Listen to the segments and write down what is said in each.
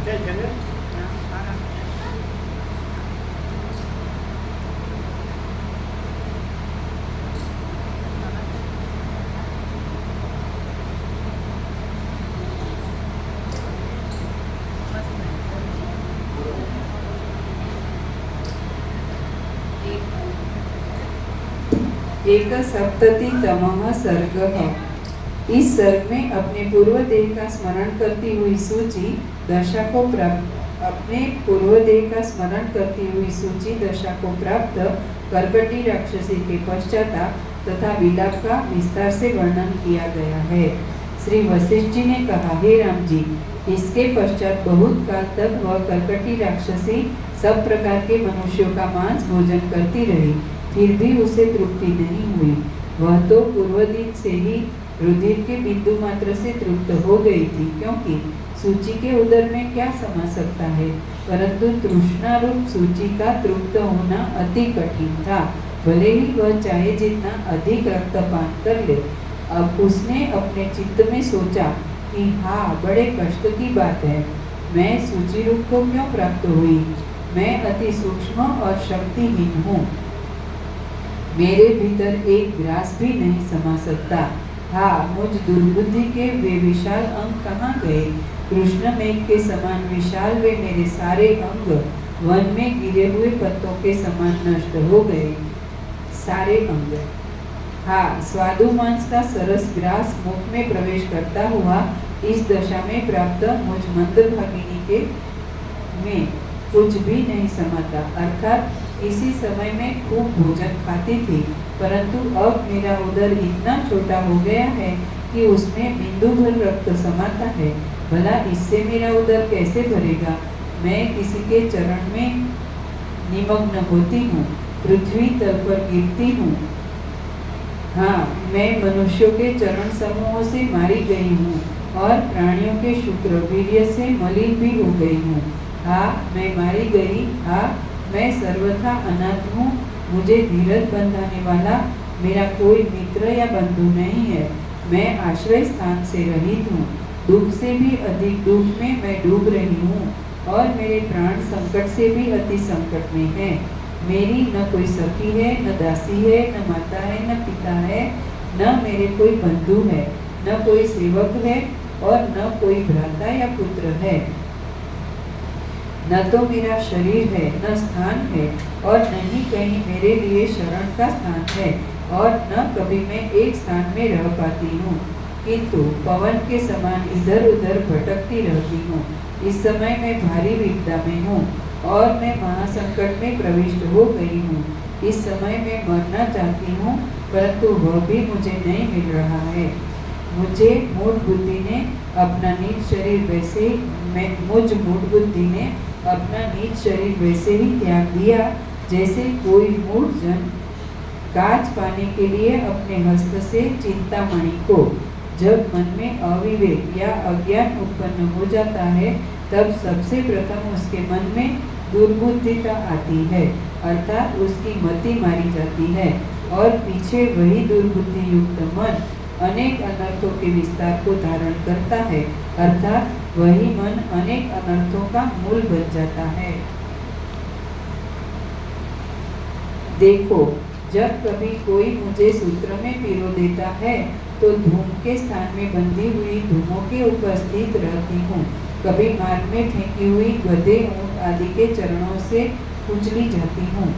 एक सप्ततितमः सर्गः। इस सर्ग में अपने पूर्व देह का स्मरण करती हुई सूची दशा को प्राप्त कर्कटी राक्षसी के पश्चाताप तथा विलाप का विस्तार से वर्णन किया गया है। श्री वशिष्ठ जी ने कहा, हे राम जी, इसके पश्चात बहुत काल तक वह कर्कटी राक्षसी सब प्रकार के मनुष्यों का मांस भोजन करती रही, फिर भी उसे तृप्ति नहीं हुई। वह तो पूर्व दिन से ही रुधिर के बिंदु मात्र से तृप्त हो गई थी, क्योंकि सूची के उदर में क्या समा सकता है, परंतु तृष्णा रूप सूची का तृप्त होना अति कठिन था, भले ही वह चाहे जितना अधिक रक्तपान कर ले। अब उसने अपने चित्त में सोचा कि हाँ, बड़े कष्ट की बात है, मैं सूची रूप को क्यों प्राप्त हुई? मैं अति सूक्ष्म और शक्तिहीन हूँ, मेरे भीतर एक ग्रास भी नहीं समा सकता। हाँ, मुझ दुर्बुद्धि के वे विशाल अंग कहाँ गए? कृष्ण मेघ के समान विशाल वे मेरे सारे अंग वन में गिरे हुए पत्तों के समान नष्ट हो गए, सारे अंग। हाँ, स्वादु मांस का सरस ग्रास मुख में प्रवेश करता हुआ इस दशा में प्राप्त मुझ मंदभागिनी के में कुछ भी नहीं समाता, अर्थात इसी समय में खूब भोजन खाती थी, परंतु अब मेरा उदर इतना छोटा हो गया है कि उसमें बिंदु भर रक्त समाता है। भला इससे मेरा उदर कैसे भरेगा? मैं किसी के चरण में निमग्न होती हूँ, पृथ्वी तल पर गिरती हूँ। हाँ, मैं मनुष्यों के चरण समूहों से मारी गई हूँ और प्राणियों के शुक्र वीर्य से मलिन भी हो गई हूँ। हाँ, मैं मारी गई। हाँ, मैं सर्वथा अनाथ हूँ, मुझे धीरज बंधाने वाला मेरा कोई मित्र या बंधु नहीं है। मैं आश्रय स्थान से रहित हूँ, दुख से भी अधिक दुख में मैं डूब रही हूँ और मेरे प्राण संकट से भी अति संकट में है। मेरी न कोई सखी है, न दासी है, न माता है, न पिता है, न मेरे कोई बंधु है, न कोई सेवक है और न कोई भ्राता या पुत्र है। न तो मेरा शरीर है, न स्थान है और न ही कहीं मेरे लिए शरण का स्थान है और न कभी मैं एक स्थान में रह पाती हूँ, किंतु पवन के समान इधर उधर भटकती रहती हूँ। इस समय मैं भारी विपदा में हूँ और मैं महासंकट में प्रविष्ट हो गई हूँ। इस समय मैं मरना चाहती हूँ, परंतु वह भी मुझे नहीं मिल रहा है। मुझे मूढ़ बुद्धि ने अपना नीच शरीर वैसे ही त्याग दिया जैसे कोई मूढ़ जन काज पाने के लिए अपने हस्त से चिंतामणि को, जब मन में अविवेक या अज्ञान उत्पन्न हो जाता है, तब सबसे प्रथम उसके मन में दुर्बुद्धिता आती है, अर्थात उसकी मति मारी जाती है और पीछे वही दुर्बुद्धि युक्त मन अनेक अनर्थों के विस्तार को धारण करता है, अर्थात वही मन अनेक अनर्थों का मूल बन जाता है। देखो, जब कभी कोई मुझे सूत्र में पिरो देता है तो धूम के स्थान में बंधी हुई धूमों के ऊपर स्थित रहती हूँ। कभी मार्ग में फेंकी हुई गधे, ऊंट आदि के चरणों से कुचली जाती हूँ।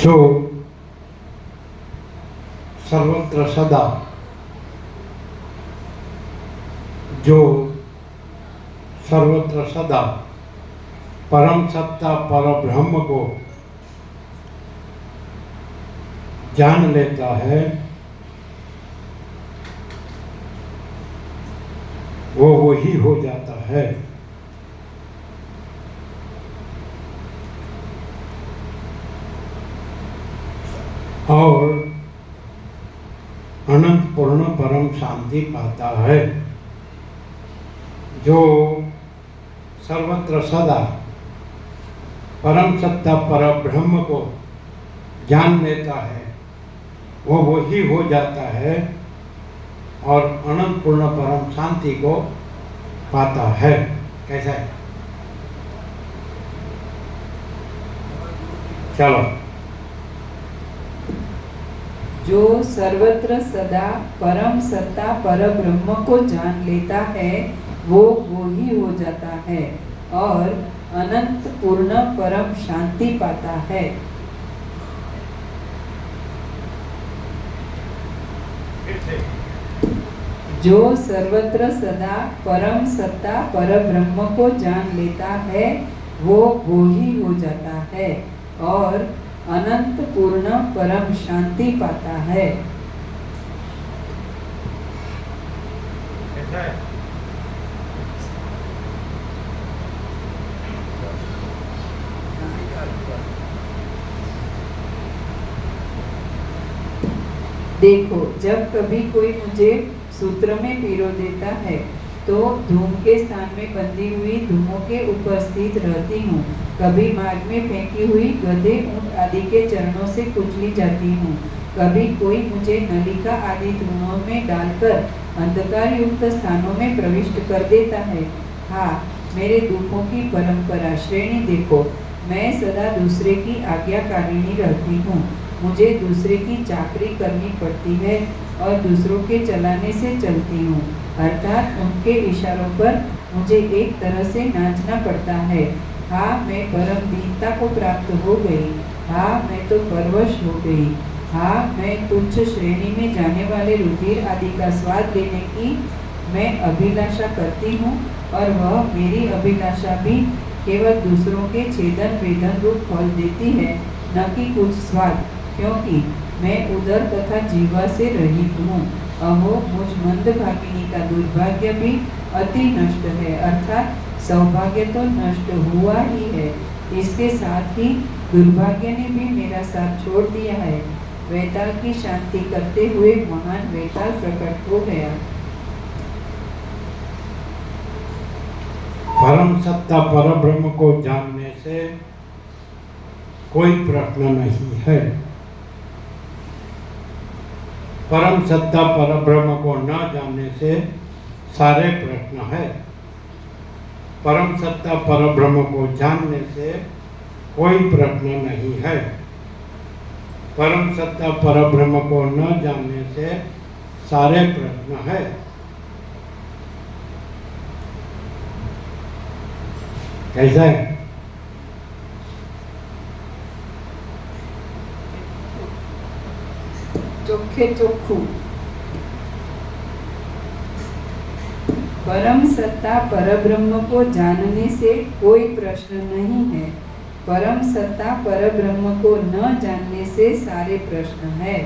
जो सर्वत्र सदा, परम सत्ता पर ब्रह्म को जान लेता है, वो वही हो जाता है। और अनंत पूर्ण परम शांति पाता है। जो सर्वत्र सदा परम सत्ता पर ब्रह्म को जान लेता है, वो वही हो जाता है और अनंत पूर्ण परम शांति को पाता है। कैसा है? चलो। जो सर्वत्र सदा परम सत्ता पर ब्रह्म को जान लेता है वो ही हो जाता है और अनंत पूर्ण परम शांति पाता है। जो सर्वत्र सदा परम सत्ता पर ब्रह्म को जान लेता है वो ही हो जाता है और अनंत पूर्ण परम शांति पाता है। देखो, जब कभी कोई मुझे सूत्र में पिरो देता है तो धूम के स्थान में बंधी हुई धूमों के ऊपर स्थित रहती हूँ। कभी मार्ग में फेंकी हुई गधे ऊंट आदि के चरणों से कुचली जाती हूँ। कभी कोई मुझे नलिका आदि धुओं में डालकर अंधकार युक्त स्थानों में प्रविष्ट कर देता है। हाँ, मेरे दुखों की परंपरा श्रेणी देखो। मैं सदा दूसरे की आज्ञाकारिणी रहती हूँ। मुझे दूसरे की चाकरी करनी पड़ती है और दूसरों के चलाने से चलती हूँ, अर्थात उनके इशारों पर मुझे एक तरह से नाचना पड़ता है। हाँ, मैं परम दीनता को प्राप्त हो गई। हाँ, मैं तो परवश हो गई। हाँ, मैं तुच्छ श्रेणी में जाने वाले रुधिर आदि का स्वाद लेने की मैं अभिलाषा करती हूँ और वह मेरी अभिलाषा भी केवल दूसरों के छेदन वेदन रूप फल देती है, न कि कुछ स्वाद, क्योंकि मैं उदर तथा जीवा से रहित हूँ। अहो, मुझ मंदभागिनी का दुर्भाग्य भी अति नष्ट है, अर्थात सौभाग्य तो नष्ट हुआ ही है, इसके साथ ही दुर्भाग्य ने भी मेरा साथ छोड़ दिया है। वैताल की शांति करते हुए महान वैताल प्रकट हो गया। परम सत्ता पर ब्रह्म को जानने से कोई प्रश्न नहीं है। परम सत्ता पर ब्रह्म को न जानने से सारे प्रश्न है। परम सत्ता पर ब्रह्म को जानने से कोई प्रश्न नहीं है। परम सत्ता पर ब्रह्म को न जानने से सारे प्रश्न है। कैसा है? चोखे चोखू। परम सत्ता परब्रह्म को जानने से कोई प्रश्न नहीं है। परम सत्ता परब्रह्म को न जानने से सारे प्रश्न है।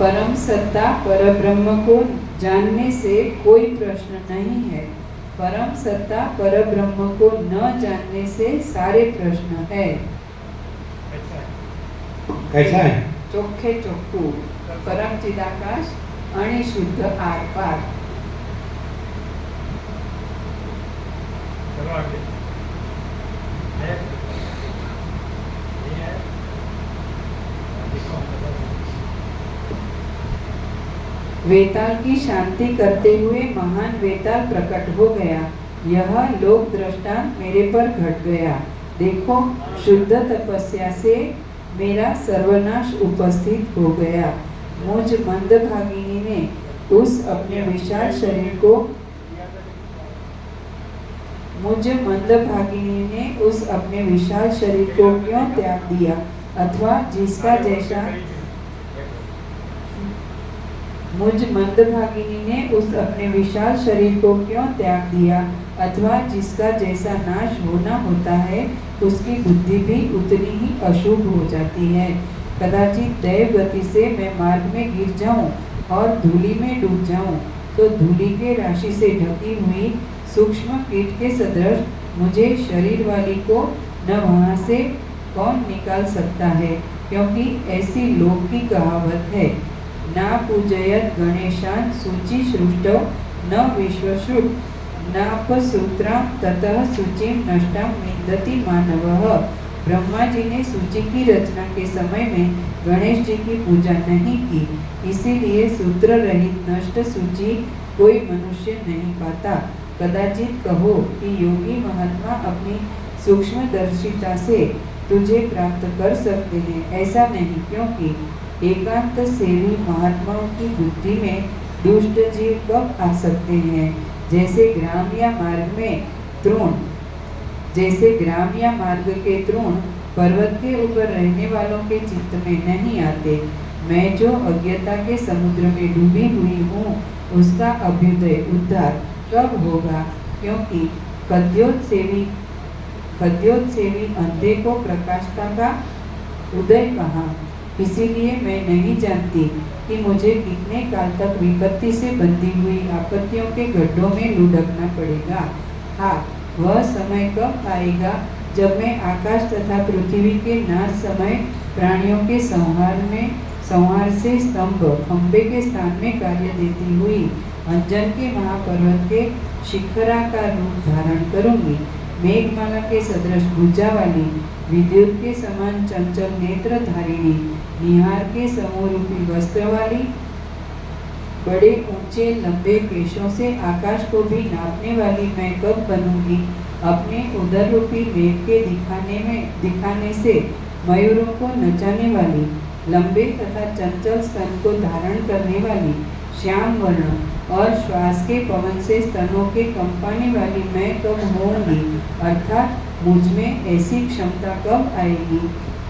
परम सत्ता परब्रह्म को जानने से कोई प्रश्न नहीं है। परम सत्ता परब्रह्म को न जानने से सारे प्रश्न है। कैसा है? चोखे चोखू, परम चिदाकाश आणि शुद्ध आर पार। वेताल की शांति करते हुए महान वेताल प्रकट हो गया। यह लोक दृष्टांत मेरे पर घट गया। देखो, शुद्ध तपस्या से मेरा सर्वनाश उपस्थित हो गया। मुझ मंदभागिनी ने उस अपने विशाल शरीर को क्यों त्याग दिया, अथवा जिसका जैसा मुझ मंदभागिनी ने उस अपने विशाल शरीर को क्यों त्याग दिया, अथवा जिसका जैसा नाश होना होता है उसकी बुद्धि भी उतनी ही अशुभ हो जाती है। कदाचित दैव गति से मैं मार्ग में गिर जाऊं और धूलि में डूब जाऊं तो धूलि के राशि से ढकी हुई सूक्ष्म कीट के सदृश मुझे शरीर वाली को न वहाँ से कौन निकाल सकता है, क्योंकि ऐसी लोक की कहावत है, ना पूजयत गणेशान शुचि सृष्टौ न विश्वश्रुत नापसूत्रां ततः शुचिं नष्टां विन्दति मानवः। ब्रह्मा जी ने सूची की रचना के समय में गणेश जी की पूजा नहीं की, इसीलिए सूत्र रहित नष्ट सूची कोई मनुष्य नहीं पाता। कदाचित कहो कि योगी महात्मा अपनी सूक्ष्मदर्शिता से तुझे प्राप्त कर सकते हैं, ऐसा नहीं, क्योंकि एकांत सेवी महात्माओं की बुद्धि में दुष्ट जीव कब आ सकते हैं। जैसे ग्राम या मार्ग के तृण पर्वत के ऊपर रहने वालों के चित्त में नहीं आते। मैं जो अज्ञता के समुद्र में डूबी हुई हूँ, उसका अभ्युदय उद्धार कब होगा, क्योंकि खद्योतसेवी अंधे को प्रकाशता का उदय कहाँ। इसीलिए मैं नहीं जानती कि मुझे कितने काल तक विपत्ति से बंधी हुई आपत्तियों के गड्ढों में लुढ़कना पड़ेगा। हाँ, वह समय कब आएगा जब मैं आकाश तथा पृथ्वी के नाश समय प्राणियों के संहार से स्तंभ खंबे के स्थान में कार्य देती हुई अंजन के महापर्वत के शिखराकार रूप धारण करूंगी। मेघमाला के सदृश भुजा वाली, विद्युत के समान चंचल नेत्र धारिणी, निहार के समूहरूपी वस्त्र वाली, बड़े ऊंचे लंबे केशों से आकाश को भी नापने वाली मैं कब बनूंगी। अपने उदर रूपी मेघ के दिखाने से मयूरों को नचाने वाली, लंबे तथा चंचल स्तन को धारण करने वाली, श्याम वर्ण और श्वास के पवन से स्तनों के कंपाने वाली मैं कब होंगी, अर्थात मुझ में ऐसी क्षमता कब आएगी।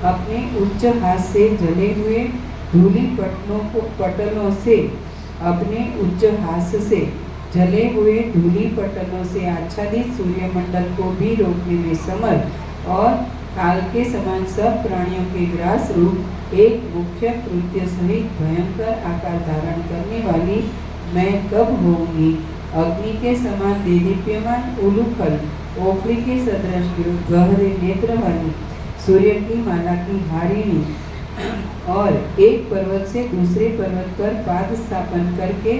अपने उच्च हाथ से जले हुए धूली पटलों से आच्छादित सूर्यमंडल को भी रोकने में समर्थ और काल के समान सब प्राणियों के ग्रास रूप एक मुख्य कृत्य सहित भयंकर आकार धारण करने वाली मैं कब होंगी। अग्नि के समान देदीप्यमान उलूखल, ओखली के सदृश गहरे नेत्र वाली, सूर्य की माला की हारिणी और एक पर्वत से दूसरे पर्वत पर पाद स्थापन करके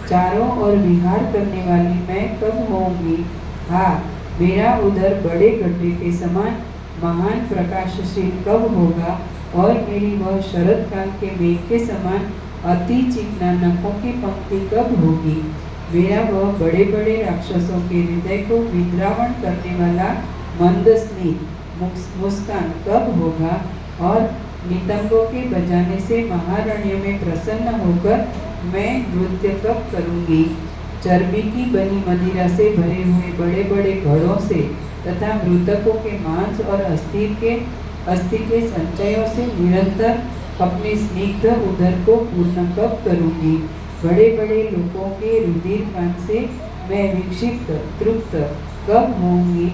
चारों ओर विहार करने वाली मैं कब होंगी। हाँ, मेरा उधर बड़े गड्ढे के समान महान प्रकाशशील कब होगा और मेरी वह शरद काल के मेघ के समान अति चिकना नखों की पंक्ति कब होगी। मेरा वह बड़े बड़े राक्षसों के हृदय को विद्रावण करने वाला मंद स्निग्ध मुस्कान कब होगा और नितंबों के बजाने से महारण्य में प्रसन्न होकर मैं नृत्य कब करूंगी। चर्बी की बनी मदिरा से भरे हुए बड़े बड़े घड़ों से तथा मृतकों के मांस और अस्थि के संचयों से निरंतर अपने स्निग्ध उदर को पूर्ण कब करूंगी। बड़े बड़े लोगों के रुधिर पान से मैं विक्षिप्त तृप्त कब होंगी।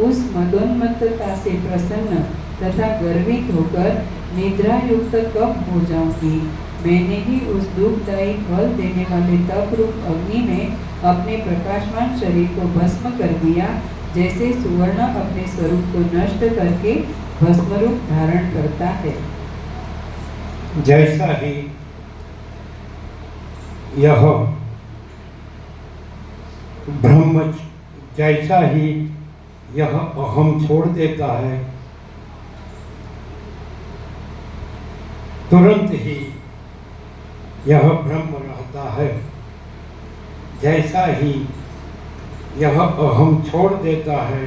उस मदोन्मत्तता से प्रसन्न तथा गर्वित होकर निद्रा युक्त कब हो जाऊंगी। मैंने ही उस दुखदायी फल देने वाले तप रूप अग्नि में अपने प्रकाशमान शरीर को भस्म कर दिया, जैसे सुवर्ण अपने स्वरूप को नष्ट करके भस्म रूप धारण करता है। जैसा ही यह अहम छोड़ देता है, तुरंत ही यह ब्रह्म रहता है। जैसा ही यह अहम छोड़ देता है,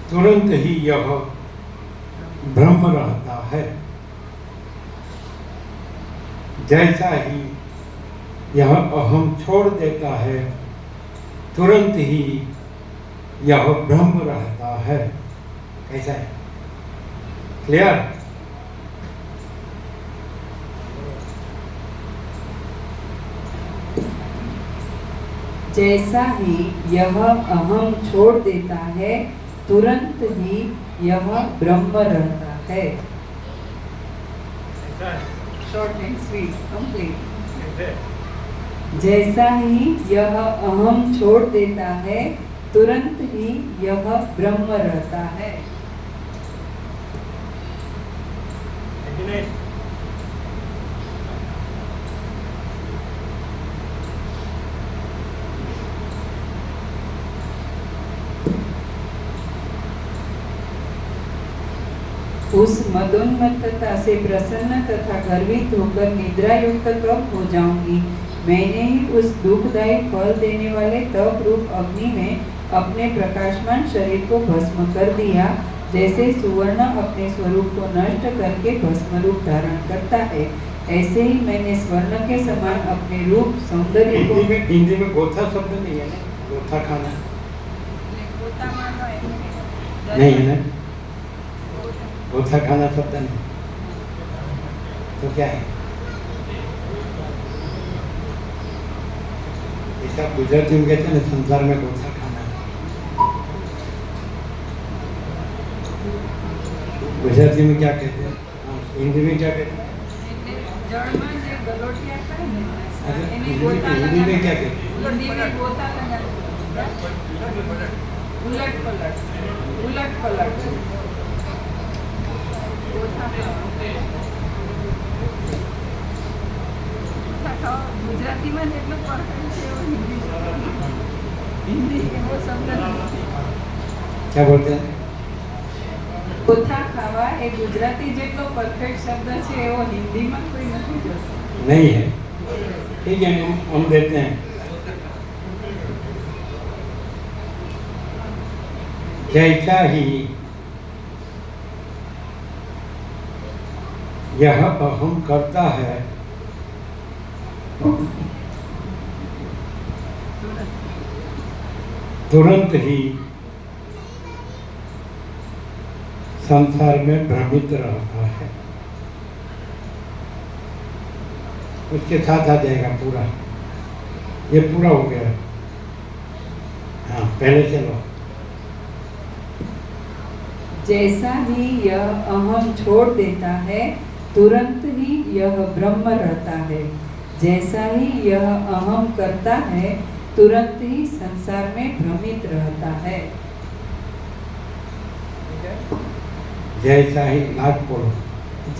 तुरंत ही यह ब्रह्म रहता है। जैसा ही यह अहम छोड़ देता है, तुरंत ही यह ब्रह्म रहता है। कैसा है? क्लियर? जैसा ही यह अहम छोड़ देता है, तुरंत ही यह ब्रह्म रहता है। Short and sweet, complete. जैसा ही यह अहम छोड़ देता है, तुरंत ही यह ब्रह्म रहता है। उस मदोन्मत्तता से प्रसन्न तथा गर्वित होकर निद्रा युक्त कब हो जाऊंगी। मैंने ही उस दुखदायी फल देने वाले तप रूप अग्नि में अपने प्रकाशमान शरीर को भस्म कर दिया, जैसे सुवर्ण अपने स्वरूप को नष्ट करके भस्म रूप धारण करता है, ऐसे ही मैंने स्वर्ण के समान अपने रूप सौंदर्य को। हिंदी में गोथा शब्द नहीं है ना, गोथा खाना नहीं है ना, गोथा खाना शब्द नहीं, तो क्या है? ऐसा गुजराती में कहते हैं ना, संसार में गोथा खाना। गुजराती में क्या कहते हैं? हिंदी में क्या कहते हैं? हिंदी में क्या कहते हैं? उलट पलट ગુજરાતી માં જેટલો પરફેક્ટ છે એવો હિન્દી એવો શબ્દ નથી। क्या बोलते हैं? કોથા ખાવા એ ગુજરાતી જેટલો પરફેક્ટ શબ્દ છે એવો હિન્દીમાં કોઈ નથી જોતો। नहीं है, ठीक है, हम देते हैं। जैसा ही यह अहम करता है, तुरंत ही संसार में भ्रमित रहता है। उसके साथ आ जाएगा पूरा, ये पूरा हो गया। हाँ, पहले चलो। जैसा ही यह अहम छोड़ देता है, तुरंत ही यह ब्रह्म रहता है। जैसा ही यह अहम करता है, तुरंत ही संसार में भ्रमित रहता है। जैसा ही लाख बोलो।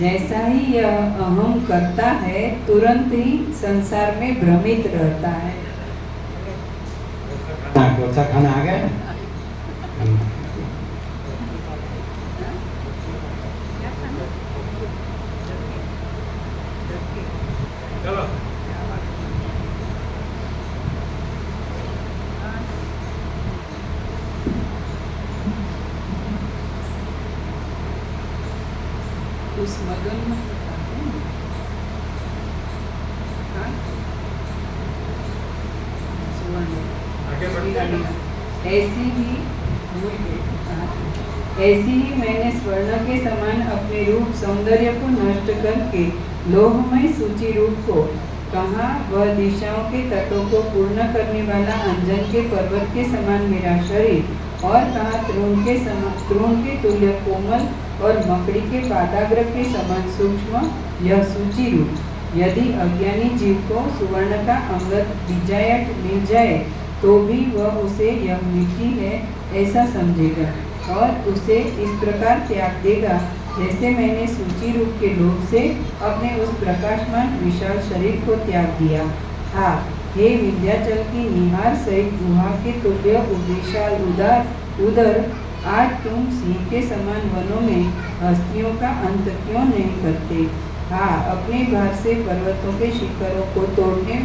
जैसा ही यह अहम करता है, तुरंत ही संसार में भ्रमित रहता है। गोथा खाना आ गया ना? चलो उस मगन में ऐसी ही मैंने स्वर्ण के समान अपने रूप सौंदर्य को नष्ट करके लोहमय सूची रूप को कहा, वह दिशाओं के तत्वों को पूर्ण करने वाला अंजन के पर्वत के समान मेरा शरीर, और कहा तृण के तुल्य कोमल और मकड़ी के पादाग्र के समान सूक्ष्म यह सूची रूप। यदि अज्ञानी जीव को सुवर्ण का अंगत डिजायट मिल जाए तो भी वह उसे यह मिट्टी है ऐसा समझेगा और उसे इस प्रकार त्याग देगा, जैसे मैंने सूची रूप के लोभ से अपने उस प्रकाशमान विशाल शरीर को त्याग दिया। हाँ, हे विंध्याचल की निहार सहित गुहा के तुल्य विशाल उदर, आज तुम सिंह के समान वनों में हस्तियों का अंत क्यों नहीं करते? हाँ, अपने भार से पर्वतों के शिखरों को तोड़ने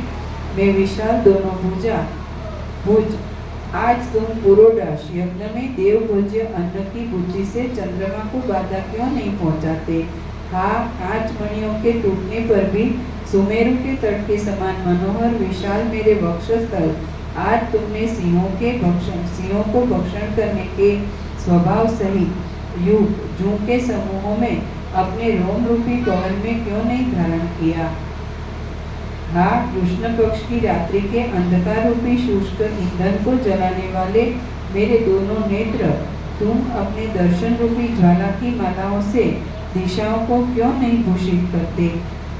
में विशाल दोनों भुज, आज तुम पुरोडाश यज्ञ में देव भोज्य अन्न की बुद्धि से चंद्रमा को बाधा क्यों नहीं पहुंचाते? हाँ, कांच मणियों के टूटने पर भी सुमेरु के तट के समान मनोहर विशाल मेरे वक्षस्थल, आज तुमने सिंहों को भक्षण करने के स्वभाव सहित जू के समूहों में अपने रोम रूपी गहन में क्यों नहीं धारण किया? हाँ, कृष्ण पक्ष की रात्रि के अंधकार रूपी शुष्क ईंधन को जलाने वाले मेरे दोनों नेत्र, तुम अपने दर्शन रूपी ज्वाला की मालाओं से दिशाओं को क्यों नहीं भूषित करते?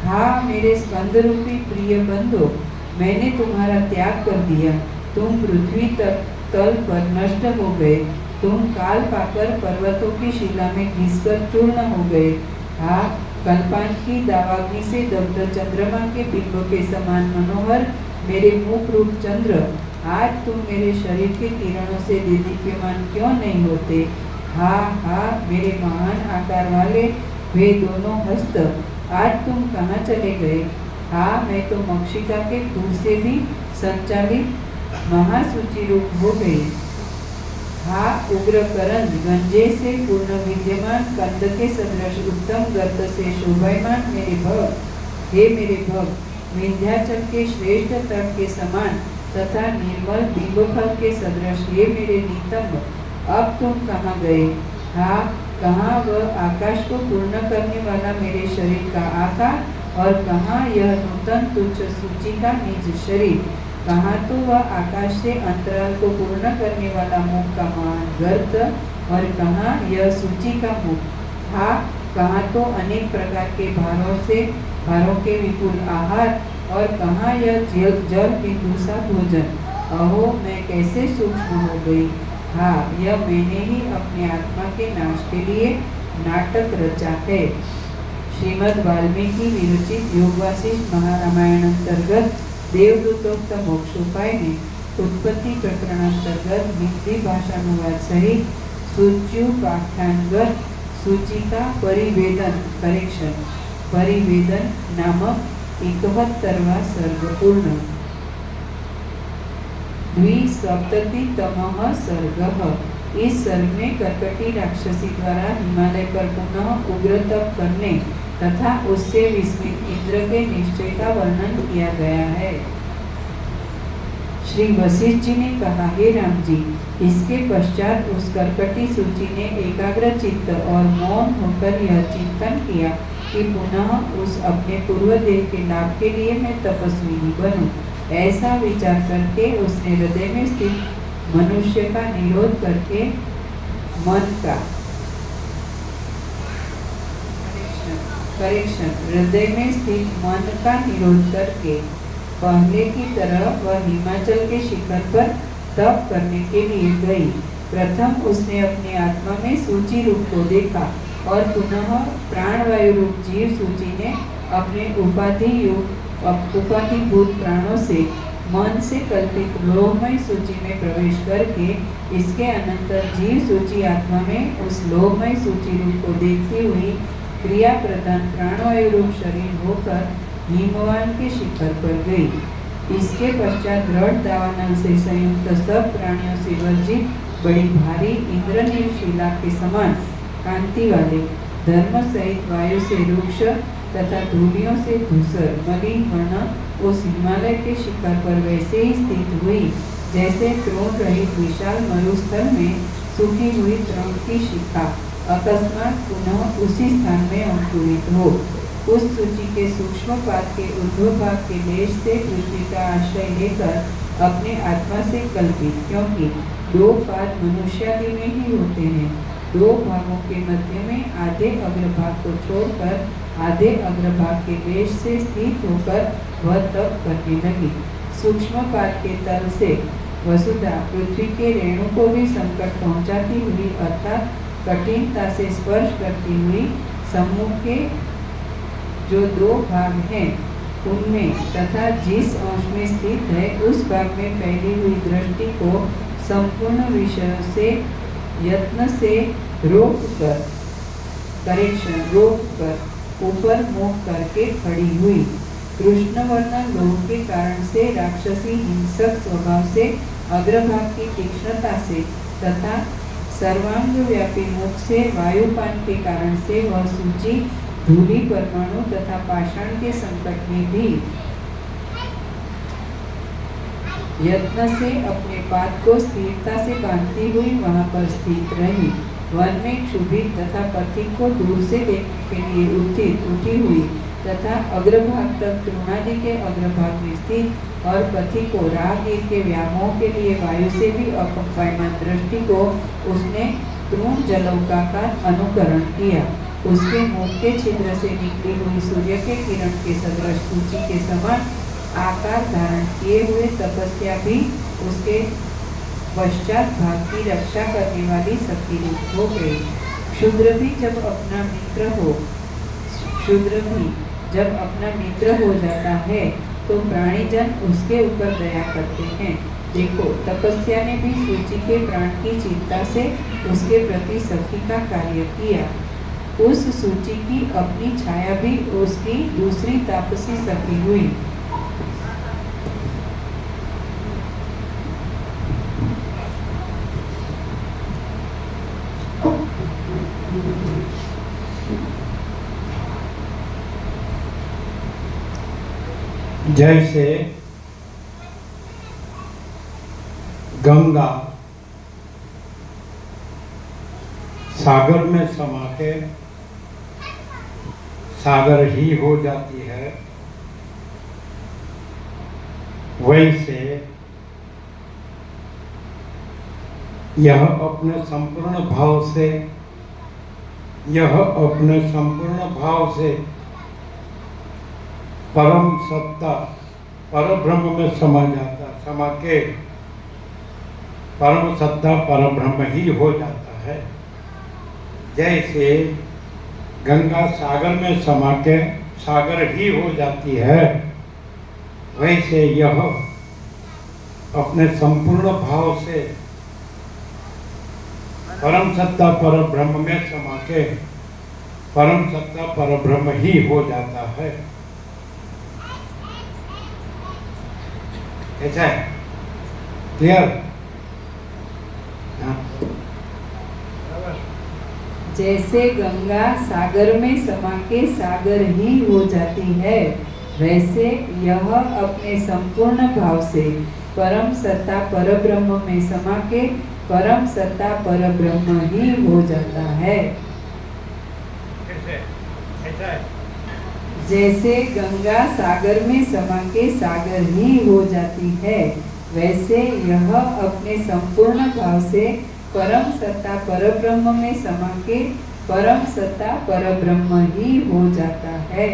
हाँ, मेरे स्कंद रूपी प्रिय बंधो, मैंने तुम्हारा त्याग कर दिया, तुम पृथ्वी तल पर नष्ट हो गए, तुम काल पाकर पर्वतों की शिला में घिसकर चूर्ण हो गए। हाँ, कल्पान की दावाग्नि से दग्ध चंद्रमा के बिंब के समान मनोहर मेरे मुख रूप चंद्र, आज तुम मेरे शरीर के किरणों से दीप्यमान क्यों नहीं होते? हा हा मेरे महान आकार वाले वे दोनों हस्त, आज तुम कहाँ चले गए? हाँ, मैं तो मक्षिका के दूर से भी संचालित महासूची रूप हो गई। हाँ, उग्र करंज गंजे से पूर्ण विद्यमान कंद के सदृश उत्तम गर्त से शोभायमान मेरे भक्त, हे मेरे भक्त, विंध्याचल के श्रेष्ठ तट के समान तथा निर्मल बिंबफल के सदृश हे मेरे नितंब, अब तुम कहाँ गए? हाँ, कहाँ वह आकाश को पूर्ण करने वाला मेरे शरीर का आकार, और कहाँ यह नूतन तुच्छ सूची का निज शरीर, कहाँ तो वह आकाश से अंतराल को पूर्ण करने वाला मुख का महान गर्त, और कहाँ यह सूची का मुख। हाँ, कहाँ तो अनेक प्रकार के भारों के विपुल आहार, और कहाँ यह जल बिंदु सा भोजन। अहो, मैं कैसे सूक्ष्म हो गई। हाँ, यह मैंने ही अपने आत्मा के नाश के लिए नाटक रचा है। श्रीमद् वाल्मीकि विरचित योग वासिष्ठ महारामायण अंतर्गत देवदूतोक्त मोक्षोपाय में उत्पत्ति प्रकरणांतर्गत हिंदी भाषानुवाद सहित सूच्युपाख्यानगत सूची का परिवेदन नामक 71वां सर्ग पूर्ण। द्विसप्ततितमः सर्गः। इस सर्ग में कर्कटी राक्षसी द्वारा हिमालय पर पुनः उग्र तप करने तथा उससे विस्मित इंद्र के निश्चय का वर्णन किया गया है। श्री वशिष्ठ जी ने कहा, हे राम जी, इसके पश्चात उस कर्कटी सूची ने एकाग्र चित्त और मौन होकर यह चिंतन किया कि पुनः उस अपने पूर्व देह के लाभ के लिए मैं तपस्विनी बनूं। ऐसा विचार करके उसने हृदय में स्थित मनुष्य का निरोध करके हृदय में स्थित मन का निरोध करके पहले की तरह वह हिमाचल के शिखर पर तप करने के लिए गई। प्रथम उसने अपने आत्मा में सूची रूप को देखा, और पुनः प्राणवायु रूप जीव सूची ने अपने उपाधिभूत प्राणों से मन से कल्पित लोहमय सूची में प्रवेश करके इसके अनंतर जीव सूची आत्मा में उस लोहमय सूची रूप को देखती हुई क्रिया प्रधान प्राणवायु रूप शरीर होकर हिमवान के शिखर पर गई। इसके पश्चात दृढ़ दावानल से संयुक्त सब प्राणियों से वर्जित बड़ी भारी इंद्रनील शिला के समान कांति वाले धर्म सहित वायु से रुक्ष तथा धूलियों से धूसर मलिन वर्ण उस हिमालय के शिखर पर वैसे ही स्थित हुई जैसे तृण रहित विशाल मरुस्थल में सूखी हुई तृण की शिखा अकस्मात पुनः उसी स्थान में अंकुरित हो। उस सूची के सूक्ष्म पाद के ऊर्ध्व भाग के लेश से पृथ्वी का आश्रय लेकर अपने आत्मा से कल्पित, क्योंकि दो पाद मनुष्यादि में ही होते हैं। दो भागों के मध्य में आधे अग्रभाग को छोड़कर आधे अग्रभाग के लेश से स्थित होकर वह तप करने लगी। सूक्ष्म पाद के तल से वसुधा पृथ्वी के रेणु को भी संकट पहुंचाती हुई अर्थात कठिनता से स्पर्श करती हुई सम्मुख के जो दो भाग हैं उनमें तथा जिस अंश में स्थित है उस भाग में फैली हुई दृष्टि को संपूर्ण विषयों से यत्न से रोक कर ऊपर मुख करके खड़ी हुई। कृष्णवर्ण लोह के कारण से राक्षसी हिंसक स्वभाव से अग्रभाग की तीक्ष्णता से तथा सर्वांग व्यापी मुख से वायुपान के कारण से वह सूची धूलि परमाणु तथा पाषाण के संकट में भी यत्न से अपने पाद को स्थिरता से बांधती हुई वहां पर स्थित रही। वन में क्षुभित तथा पथिक को दूर से देखने के लिए उठी हुई तथा अग्रभाग तक तृणादि के अग्रभाग में स्थित और पथिक को राहगीर के व्यामोह के लिए वायु से भी अपंपायमान दृष्टि को उसने तृण जलौका का अनुकरण किया। उसके मुख के छिद्र से निकली हुई सूर्य के किरण के सदृश सूची के समान आकार धारण किए हुए तपस्या भी उसके पश्चात भाग की रक्षा करने वाली शक्ति रूप हो गई। क्षुद्र भी जब अपना मित्र हो जाता है तो प्राणीजन उसके ऊपर दया करते हैं। देखो, तपस्या ने भी सूची के प्राण की चिंता से उसके प्रति सखी का कार्य किया। उस सूची की अपनी छाया भी उसकी दूसरी तापसी सखी हुई। जैसे गंगा सागर में समा के सागर ही हो जाती है, वैसे यह अपने संपूर्ण भाव से परम सत्ता परब्रह्म में समा के परम सत्ता परब्रह्म ही हो जाता है। जैसे गंगा सागर में समा के सागर ही हो जाती है, वैसे यह अपने संपूर्ण भाव से परम सत्ता परब्रह्म में समा के परम सत्ता परब्रह्म ही हो जाता है। कैसा है? क्लियर? जैसे गंगा सागर में समा के सागर ही हो जाती है, वैसे यह अपने संपूर्ण भाव से परम सत्ता परब्रह्म में समा के परम सत्ता परब्रह्म ही हो जाता है। जैसे गंगा सागर में समा के सागर ही हो जाती है, वैसे यह अपने संपूर्ण भाव से परम सत्ता परब्रह्म में समा के परम सत्ता परब्रह्म ही हो जाता है।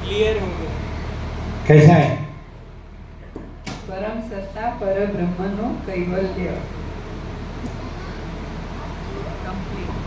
क्लियर हो गया? कैसा है? परम सत्ता परब्रह्म नो कैवल्य कंप्लीट।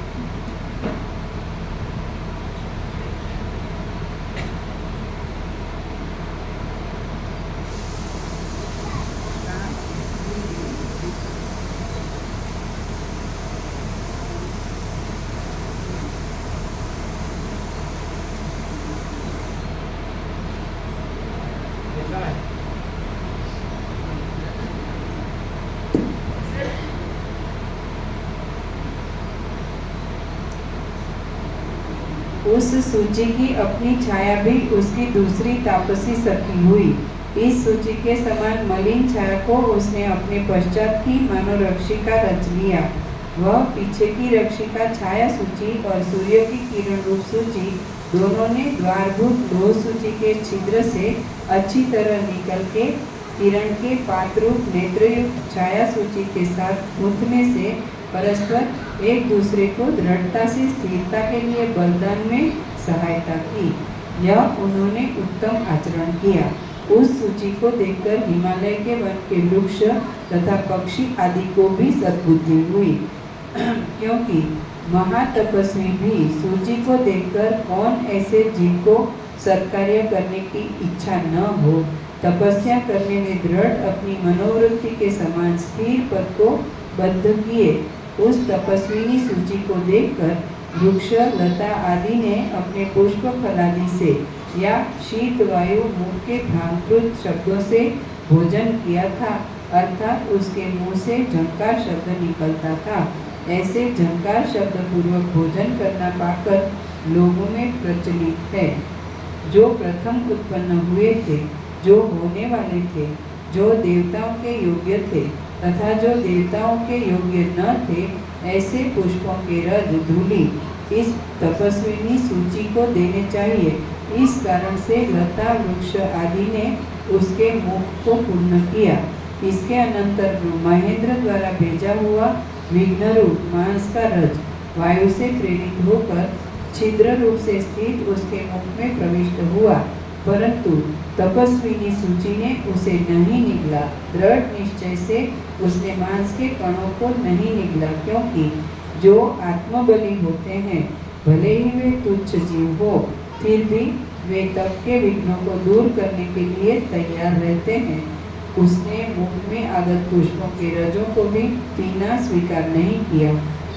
उस सूची की अपनी छाया भी उसकी दूसरी तापसी सखी हुई। इस सूची के समान मलिन छाया को उसने अपने पश्चात की मानो रक्षिका रच लिया। वह पीछे की रक्षिका छाया सूची और सूर्य की किरण रूप सूची दोनों ने द्वारभूत लोह सूची के छिद्र से अच्छी तरह निकल के किरण के पात्रूप नेत्रयुक्त छाया सूची के साथ गूंथने से परस्पर एक दूसरे को दृढ़ता से स्थिरता के लिए बलिदान में सहायता की। यह उन्होंने उत्तम आचरण किया। उस सूची को देखकर हिमालय के वन के वृक्ष तथा पक्षी आदि को भी सद्बुद्धि हुई, क्योंकि महातपस्वी भी सूची को देखकर कौन ऐसे जिनको सत्कार्य करने की इच्छा न हो, तपस्या करने में दृढ़ अपनी मनोवृत्ति के समान स्थिर पद को बद्ध किए। उस तपस्विनी सूची को देखकर वृक्ष लता आदि ने अपने पुष्प फलादि से या शीत वायु मुख के भांकृत शब्दों से भोजन किया था, अर्थात उसके मुंह से झंकार शब्द निकलता था। ऐसे झंकार शब्द पूर्वक भोजन करना पाकर लोगों में प्रचलित है। जो प्रथम उत्पन्न हुए थे, जो होने वाले थे, जो देवताओं के योग्य थे तथा जो देवताओं के योग्य न थे, ऐसे पुष्पों के रज धूलि इस तपस्विनी सूची को देने चाहिए। इस कारण से लता वृक्ष आदि ने उसके मुख को पूर्ण किया। इसके अनंतर महेंद्र द्वारा भेजा हुआ विघ्नरूप मांस का रज वायु से प्रेरित होकर छिद्र रूप से स्थित उसके मुख में प्रविष्ट हुआ, परंतु तपस्विनी सूची ने उसे नहीं निगला। दृढ़ निश्चय से उसने मांस के कणों को नहीं निगला, क्योंकि जो आत्मबली होते हैं भले ही वे तुच्छ जीव हो, फिर भी वे तप के विघ्नों को दूर करने के लिए तैयार रहते हैं। उसने मुख में आगत पुष्पों के रजों को भी पीना स्वीकार नहीं किया।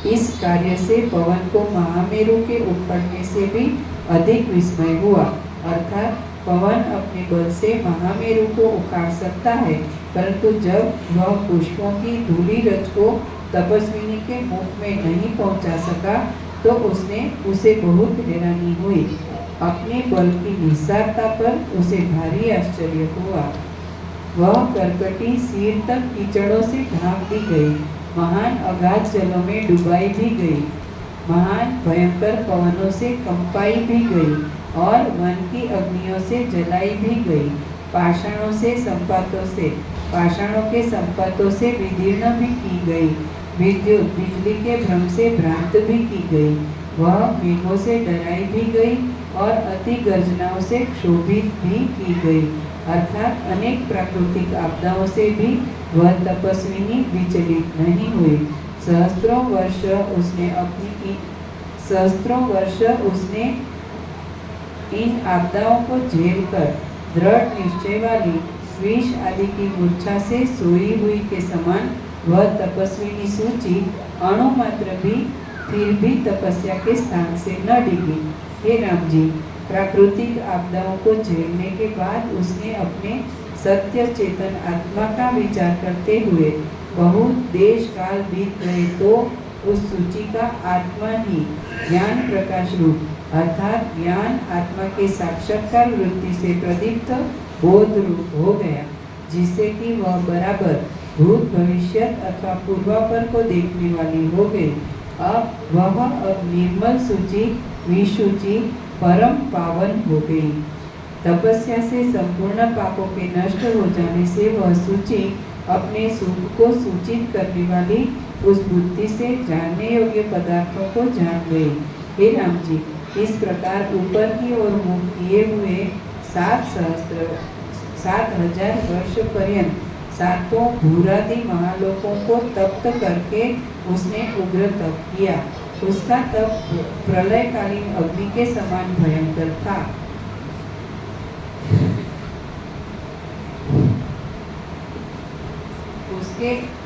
इस कार्य से पवन को महामेरु के उखड़ने से भी अधिक विस्मय हुआ। अर्थात पवन अपने बल से महामेरु को उखाड़ सकता है, परंतु जब वह पुष्पों की धूली रज को तपस्विनी के मुख में नहीं पहुंचा सका तो उसे बहुत हैरानी हुई। अपने बल की निस्सारता पर उसे भारी आश्चर्य हुआ। वह करकटी सिर तक कीचड़ों से ढांक दी गई, महान अगाध जलों में डुबाई भी गई, महान भयंकर पवनों से कंपाई भी गई और वन की अग्नियों से जलाई भी गई। पाषाणों के संपातों से विदीर्ण भी की गई। विद्युत बिजली के भ्रम से भ्रांत भी की गई। वह मेघों से डराई भी गई और अति गर्जनाओं से क्षोभित भी की गई। अर्थात अनेक प्राकृतिक आपदाओं से भी वह तपस्विनी विचलित नहीं हुई। सहस्त्रों वर्ष उसने इन आपदाओं को झेलकर दृढ़ निश्चय वाली विष आदि की मूर्छा से सोई हुई के समान वह तपस्विनी सूची अणु मात्र भी फिर भी तपस्या के स्थान से न डिगी। हे राम जी, प्राकृतिक आपदाओं को झेलने के बाद उसने अपने सत्य चेतन आत्मा का विचार करते हुए बहुत देश काल बीत गए तो उस सूची का आत्मा ही ज्ञान प्रकाश रूप अर्थात ज्ञान आत्मा के साक्षात्कार वृत्ति से प्रदीप्त बोध रूप हो गया, जिससे कि वह बराबर भूत भविष्य अथवा पूर्वापर को देखने वाली हो गई। अब निर्मल सूची विशुचि परम पावन हो गई। तपस्या से संपूर्ण पापों के नष्ट हो जाने से वह सूची अपने सुख को सूचित करने वाली उस बुद्धि से जानने योग्य पदार्थों को जान गई। हे राम जी, इस प्रकार ऊपर की ओर मुख किए हुए 7,000 वर्ष पर्यंत सातों भूरादि महालोकों को तप्त करके उसने उग्र तप किया। उसका तप प्रलयकालीन अग्नि के समान भयंकर था।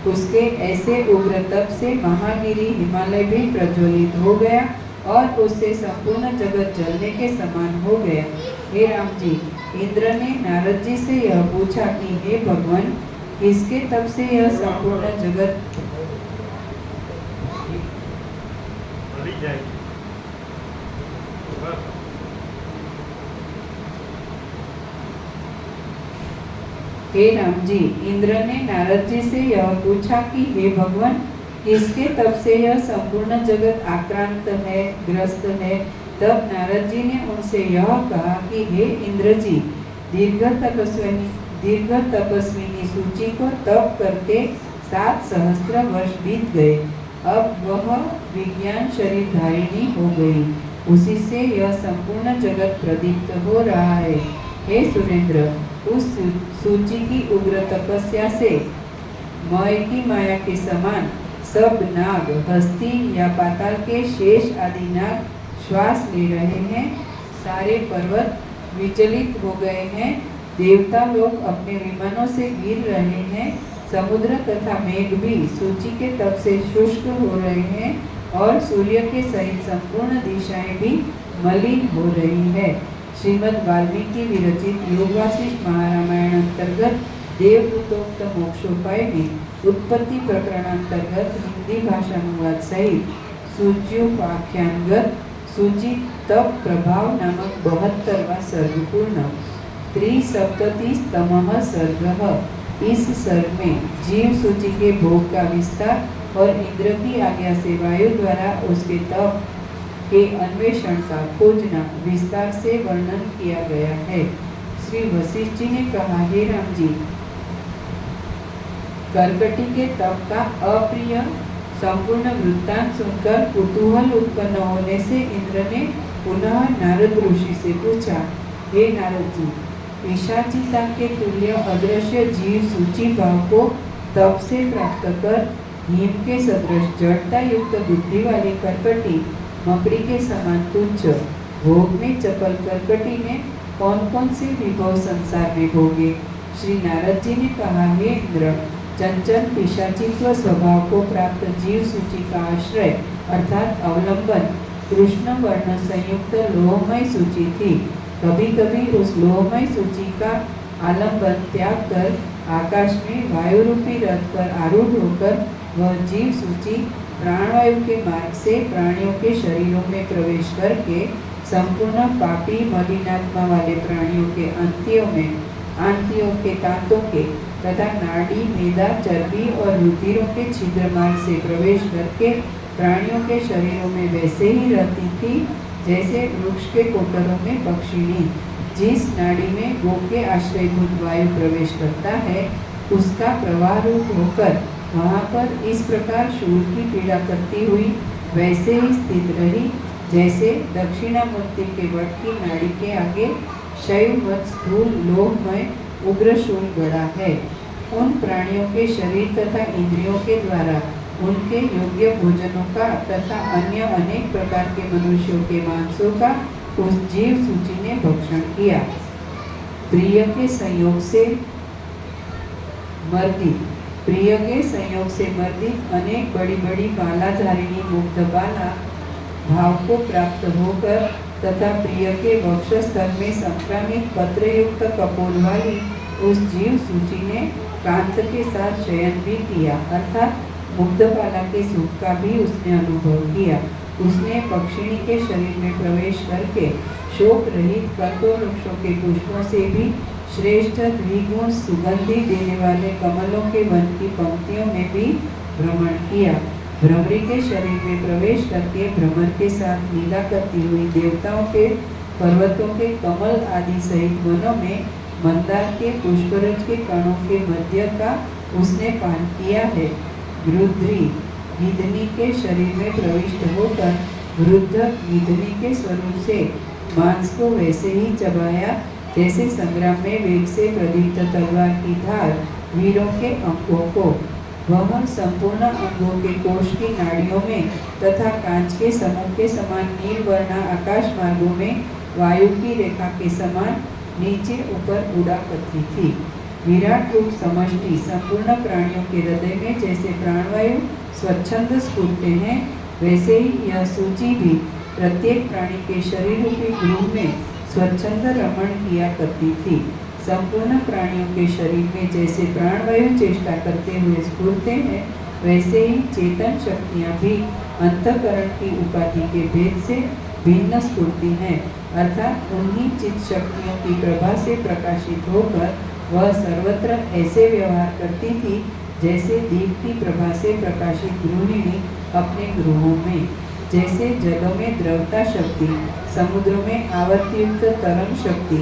उसके ऐसे उग्र तप से महागिरी हिमालय भी प्रज्वलित हो गया और उससे संपूर्ण जगत जलने के समान हो गया। हे राम जी, इंद्र ने नारद जी से यह पूछा कि हे भगवान, किसके तप से यह संपूर्ण जगत हे राम जी, इंद्र ने नारद जी से यह पूछा कि हे भगवान, किसके तप से यह संपूर्ण जगत आक्रांत है, ग्रस्त है। तब नारद जी ने उनसे यह कहा कि हे इंद्र जी, दीर्घ तपस्विनी सूची को तप करके 7 सहस्त्र वर्ष बीत गए। अब वह विज्ञान शरीर धारिणी हो गई, उसी से यह संपूर्ण जगत प्रदीप्त हो रहा है। हे सुरेंद्र, उस सूची की उग्र तपस्या से मय की माया के समान सब नाग, हस्ती या पाताल के शेष आदि नाग श्वास ले रहे हैं। सारे पर्वत विचलित हो गए हैं। देवता लोग अपने विमानों से गिर रहे हैं। समुद्र तथा मेघ भी सूची के तप से शुष्क हो रहे हैं और सूर्य के सहित संपूर्ण दिशाएं भी मलिन हो रही है। श्रीमद् वाल्मीकि विरचित योग वासिष्ठ महारामायण अंतर्गत देवदूतोक्त मोक्षोपाय में उत्पत्ति प्रकरणांतर्गत हिंदी भाषानुवाद सहित सूच्योपाख्यानगत सूची तप प्रभाव नामक 72वां सर्ग पूर्ण। 337तमः सर्ग। इस सर्ग में जीव सूची के भोग का विस्तार और इंद्र की आज्ञा से वायु द्वारा उसके तप के अन्वेषण का खोजना विस्तार से वर्णन किया गया है। श्री वशिष्ठ जी ने कहा, हे राम जी, करकटी के तप का अप्रिय संपूर्ण वृत्तांत सुनकर कुतूहल उत्पन्न होने से इंद्र ने पुनः नारद ऋषि से पूछा, हे नारद जी, पिशाचिता के तुल्य अदृश्य जीव सूची भाव को तप से प्राप्त कर हिम के सदृश जड़ता युक्त बुद्धि वाली करकटी मकड़ी के समान तुच्छ, भोग में चपल करकटी में कौन कौन से विभव संसार में भोगे। श्री नारद जी ने कहा, हे इंद्र, चंचल पिशाचित्व स्वभाव को प्राप्त जीव सूची का आश्रय अर्थात अवलंबन कृष्ण वर्ण संयुक्त लोहमय सूची थी। कभी कभी उस लोहमय सूची का आलंबन त्याग कर आकाश में वायु रूपी रथ पर आरूढ़ होकर वह जीव सूची प्राणवायु के मार्ग से प्राणियों के शरीरों में प्रवेश करके संपूर्ण पापी मलिनात्मा वाले प्राणियों के आंतियों के दांतों के तथा नाड़ी मेदा चर्बी और रुधिरों के छिद्र मार्ग से प्रवेश करके प्राणियों के शरीरों में वैसे ही रहती थी जैसे वृक्ष के कोटरों में पक्षिणी जिस नाड़ी में गो के आश्रयभूत वायु प्रवेश करता है उसका प्रवाह रूप होकर वहाँ पर इस प्रकार शूल की पीड़ा करती हुई वैसे ही स्थित रही जैसे दक्षिणामूर्ति के वट की नाड़ी के आगे शैववत स्थूल लोहमय उग्र शूल गड़ा है। उन प्राणियों के शरीर तथा इंद्रियों के द्वारा उनके योग्य भोजनों का तथा अन्य अनेक प्रकार के मनुष्यों के मांसों का उस जीव सूची ने भक्षण किया। प्रिय के संयोग से मर्दित अनेक बड़ी बड़ी बालाधारिणी मुग्ध बाला भाव को प्राप्त होकर तथा प्रिय के वक्षस्थल में संक्रामित पत्र युक्त कपोल वाली उस जीव सूची ने कांत के साथ शयन भी किया अर्थात मुग्ध बाला के सुख का भी उसने अनुभव किया। उसने पक्षिणी के शरीर में प्रवेश करके शोक रहित कल्प वृक्षों के पुष्पों से भी श्रेष्ठ द्विगुण सुगंधि देने वाले कमलों के वन की पंक्तियों में भी भ्रमण किया। भ्रमरी के शरीर में प्रवेश करके भ्रमर के साथ लीला करती हुई देवताओं के पर्वतों के कमल आदि सहित वनों में मंदार के पुष्परज के कणों के मध्य का उसने पान किया है। गृध्री गिधनी के शरीर में प्रविष्ट होकर वृद्ध गिधनी के स्वरूप से मांस को वैसे ही चबाया जैसे संग्राम में वेग से प्रदीप्त तलवार की धार वीरों के अंगों को। वह संपूर्ण अंगों के कोष की नाड़ियों में तथा कांच के समूह के समान नील वर्णा आकाश मार्गों में वायु की रेखा के समान नीचे ऊपर उड़ा करती थी। विराट रूप समष्टि संपूर्ण प्राणियों के हृदय में जैसे प्राणवायु स्वच्छंद स्फूर्ते हैं वैसे ही यह सूची भी प्रत्येक प्राणी के शरीर रूपी गृह में स्वच्छंद रमण किया करती थी। संपूर्ण प्राणियों के शरीर में जैसे प्राणवायु चेष्टा करते हुए स्फूर्ते हैं वैसे ही चेतन शक्तियाँ भी अंतःकरण की उपाधि के भेद से भिन्न स्फूर्ति हैं अर्थात उन्हीं चित्त शक्तियों की प्रभा से प्रकाशित होकर वह सर्वत्र ऐसे व्यवहार करती थी जैसे दीप की प्रभा से प्रकाशित गृहिणी अपने गृहों में। जैसे जलों में द्रवता शक्ति, समुद्रों में आवर्तयुक्त तरंग शक्ति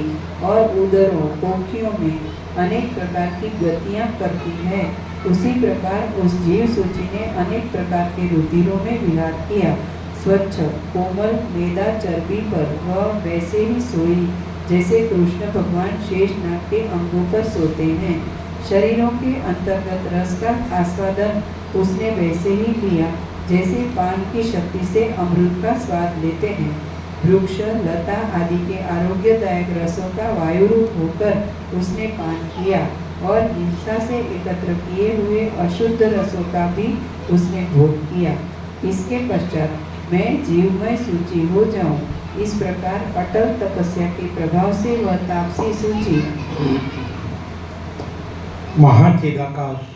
और उदरों पोखियों में अनेक प्रकार की गतियाँ करती है, उसी प्रकार उस जीव सूची ने अनेक प्रकार के रुधिरों में विहार किया। स्वच्छ कोमल मेदा चर्बी पर वह वैसे ही सोई जैसे कृष्ण भगवान शेषनाग के अंगों पर सोते हैं। शरीरों के अंतर्गत रस का आस्वादन उसने वैसे ही लिया जैसे पान की शक्ति से अमृत का स्वाद लेते हैं। वृक्ष लता आदि के आरोग्यदायक रसों का वायु रूप होकर उसने पान किया और हिंसा से एकत्र किए हुए अशुद्ध रसों का भी उसने भोग किया। इसके पश्चात मैं जीवमय सूची हो जाऊं, इस प्रकार अटल तपस्या के प्रभाव से वह तापसी सूची महाचिदाकाश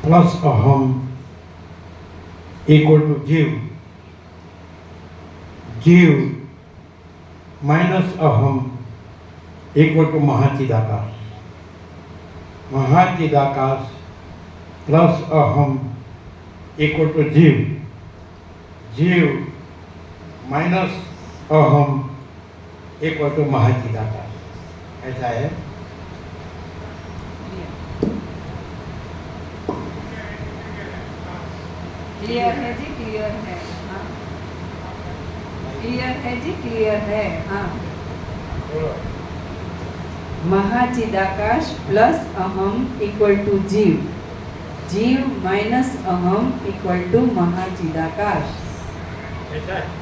प्लस अहम इक्वल टू जीव माइनस अहम इक्वल टू महाचिदाकाश। महाचिदाकाश प्लस अहम इक्वल टू जीव माइनस अहम इक्वल टू महाचिदाकाश। ऐसा है। क्लियर है जी, क्लियर है। हाँ, क्लियर है जी, क्लियर है। हाँ, महाचिदाकाश प्लस अहम इक्वल टू जीव। जीव माइनस अहम इक्वल टू महाचिदाकाश। ऐसा है।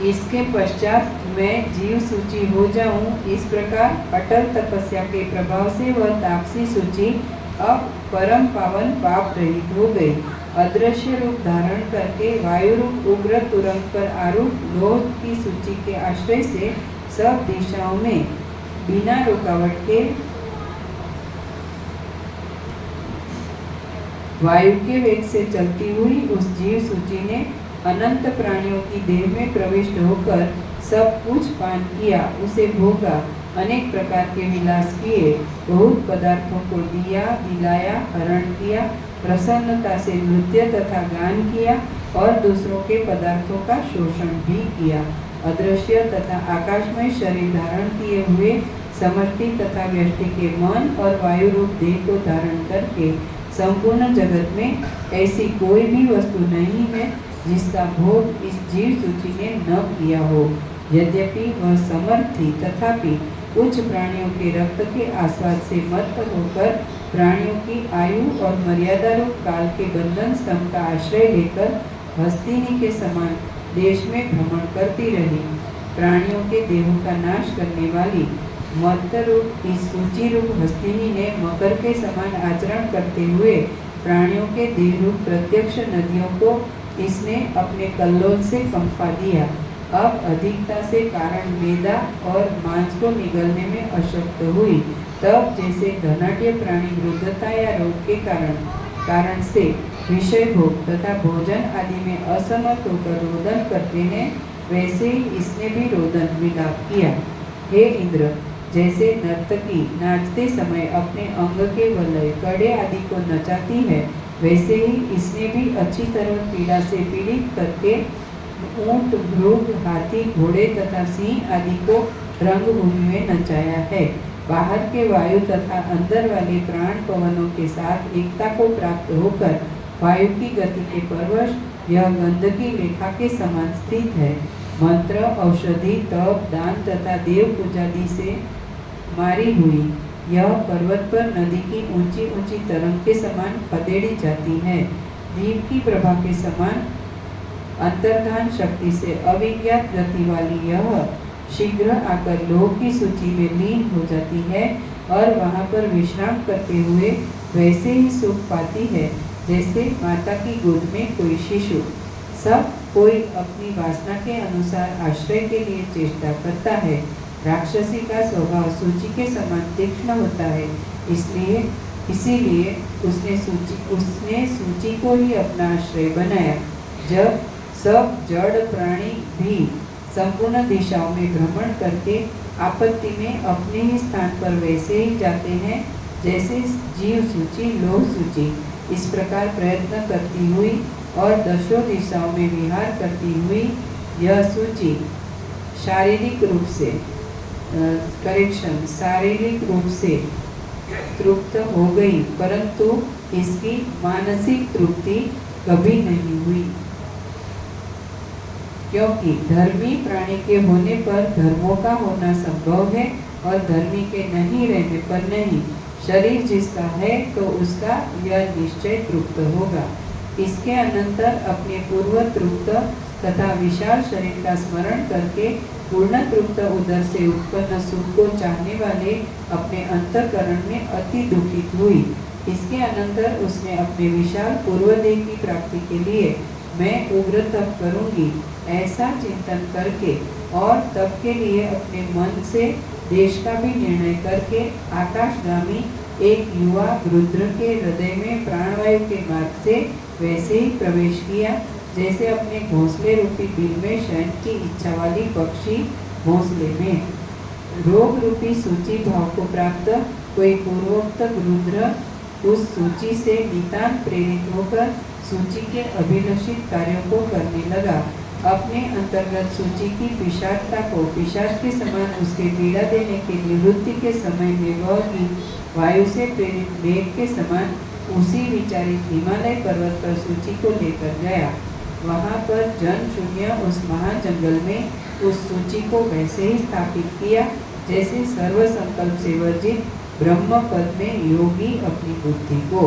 इसके पश्चात मैं जीव सूची हो जाऊं, इस प्रकार अटल तपस्या के प्रभाव से वह तापसी सूची अब परम पावन पाप रहित हो गई। अदृश्य रूप धारण करके वायु रूप उग्र तुरंग पर आरूढ़ लोह की सूची के आश्रय से सब दिशाओं में बिना रुकावट के वायु के वेग से चलती हुई उस जीव सूची ने अनंत प्राणियों की देह में प्रविष्ट होकर सब कुछ पान किया, उसे भोगा, अनेक प्रकार के विलास किए, बहुत पदार्थों को दिया, दिलाया, हरण किया, प्रसन्नता से नृत्य तथा गान किया और दूसरों के पदार्थों का शोषण भी किया। अदृश्य तथा आकाशमय शरीर धारण किए हुए समष्टि तथा व्यष्टि के मन और वायु रूप देह को धारण करके संपूर्ण जगत में ऐसी कोई भी वस्तु नहीं है जिसका भोग इस जीव सूची ने न किया हो। यद्यपि वह समर्थ थी, तथापि उच्च प्राणियों के रक्त के आस्वाद से मत्त होकर प्राणियों की आयु और मर्यादा रूप काल के बंधन स्तंभ का आश्रय लेकर हस्तिनी के समान देश में भ्रमण करती रही। प्राणियों के देहों का नाश करने वाली मत्त रूप इस सूची रूप हस्तिनी ने मकर के समान आचरण करते हुए प्राणियों के देह रूप प्रत्यक्ष नदियों को इसने अपने कल्लोल से कंपा दिया। अब अधिकता से कारण मेदा और मांस को निगलने में अशक्त हुई। तब जैसे धनाढ्य प्राणी वृद्धता या रोग के कारण से विषय भोग तथा भोजन आदि में असमर्थ होकर रोदन करते हैं, वैसे ही इसने भी रोदन विलाप किया। हे इंद्र, जैसे नर्तकी नाचते समय अपने अंग के वलय कड़े आदि को नचाती है, वैसे ही इसने भी अच्छी तरह पीड़ा से पीड़ित करके ऊंट, मृग, हाथी, घोड़े तथा सिंह आदि को रंगभूमि में नचाया है। बाहर के वायु तथा अंदर वाले प्राण पवनों के साथ एकता को प्राप्त होकर वायु की गति के परवश यह गंधकी लेखा के समान स्थित है। मंत्र, औषधि, तप, दान तथा देव पूजादि से मारी हुई यह पर्वत पर नदी की ऊंची ऊंची तरंग के समान खदेड़ी जाती है। दीप की प्रभा के समान अंतर्धान शक्ति से अविज्ञात गति वाली यह शीघ्र आकर लोह की सूची में लीन हो जाती है और वहां पर विश्राम करते हुए वैसे ही सुख पाती है जैसे माता की गोद में कोई शिशु। सब कोई अपनी वासना के अनुसार आश्रय के लिए चेष्टा करता है। राक्षसी का स्वभाव सूची के समान तीक्ष्ण होता है, इसीलिए उसने सूची को ही अपना आश्रय बनाया। जब सब जड़ प्राणी भी संपूर्ण दिशाओं में भ्रमण करके आपत्ति में अपने ही स्थान पर वैसे ही जाते हैं जैसे जीव सूची, लोह सूची, इस प्रकार प्रयत्न करती हुई और दशों दिशाओं में विहार करती हुई यह सूची शारीरिक रूप से तृप्त हो गई, परंतु इसकी मानसिक तृप्ति कभी नहीं हुई, क्योंकि धर्मी प्राणी के होने पर धर्मों का होना संभव है और धर्मी के नहीं रहने पर नहीं। शरीर जिसका है तो उसका यह निश्चय तृप्त होगा। इसके अनंतर अपने पूर्व तृप्त तथा विशाल शरीर का स्मरण करके पूर्ण तृप्त उदर से उत्पन्न सुख को चाहने वाले अपने अंतःकरण में अति दुखित हुई। इसके अनंतर उसने अपने विशाल पूर्व देह की प्राप्ति के लिए मैं उग्र तप करूंगी ऐसा चिंतन करके और तप के लिए अपने मन से देश का भी निर्णय करके आकाशगामी एक युवा रुद्र के हृदय में प्राणवायु के मार्ग से वैसे ही प्रवेश किया जैसे अपने घोंसले रूपी बिल में शयन की इच्छा वाली पक्षी घोंसले में। रोग रूपी सूची भाव को प्राप्त कोई पूर्वोक्त रुद्र उस सूची से नितांत प्रेरित होकर सूची के अभिलषित कार्यों को करने लगा। अपने अंतर्गत सूची की पिशाचता को पिशाच के समान उसके पीड़ा देने के निवृत्ति के समय में वह गीत वायु से प्रेरित वेग के समान उसी विचारित हिमालय पर्वत पर सूची को लेकर गया। वहाँ पर जन शून्य उस महाजंगल में उस सूची को वैसे ही स्थापित किया जैसे सर्व संकल्प से वर्जित ब्रह्म पद में योगी अपनी बुद्धि को,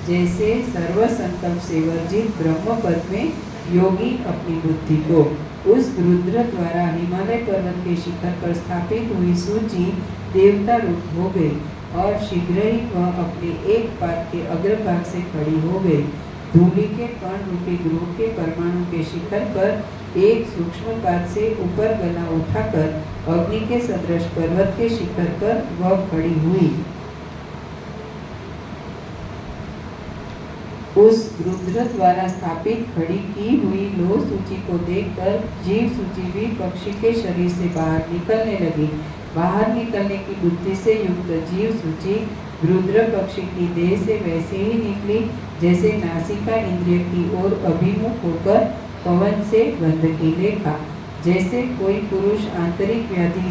जैसे सर्व संकल्प से वर्जित ब्रह्म पद में योगी अपनी बुद्धि को। उस रुद्र द्वारा हिमालय पर्वत के शिखर पर स्थापित हुई सूची देवता रूप हो गई और शीघ्र ही वह अपने एक पाद के अग्रभाग से खड़ी हो गई। धूलि के कण रूपी ग्रह के परमाणु के शिखर पर एक सूक्ष्म पाद से ऊपर गला उठाकर अग्नि के सदृश पर्वत के शिखर पर वह खड़ी हुई। उस रुद्र द्वारा स्थापित खड़ी की हुई लोह सूची को देखकर जीव सूची भी पक्षी के शरीर से बाहर निकलने लगी। बाहर निकलने की बुद्धि से युक्त जीव सूची रुद्र पक्षी की देह से वैसे ही निकली जैसे नासिका इंद्रिय की ओर अभिमुख होकर पवन से गंध की लेखा। जैसे कोई पुरुष आंतरिक व्याधि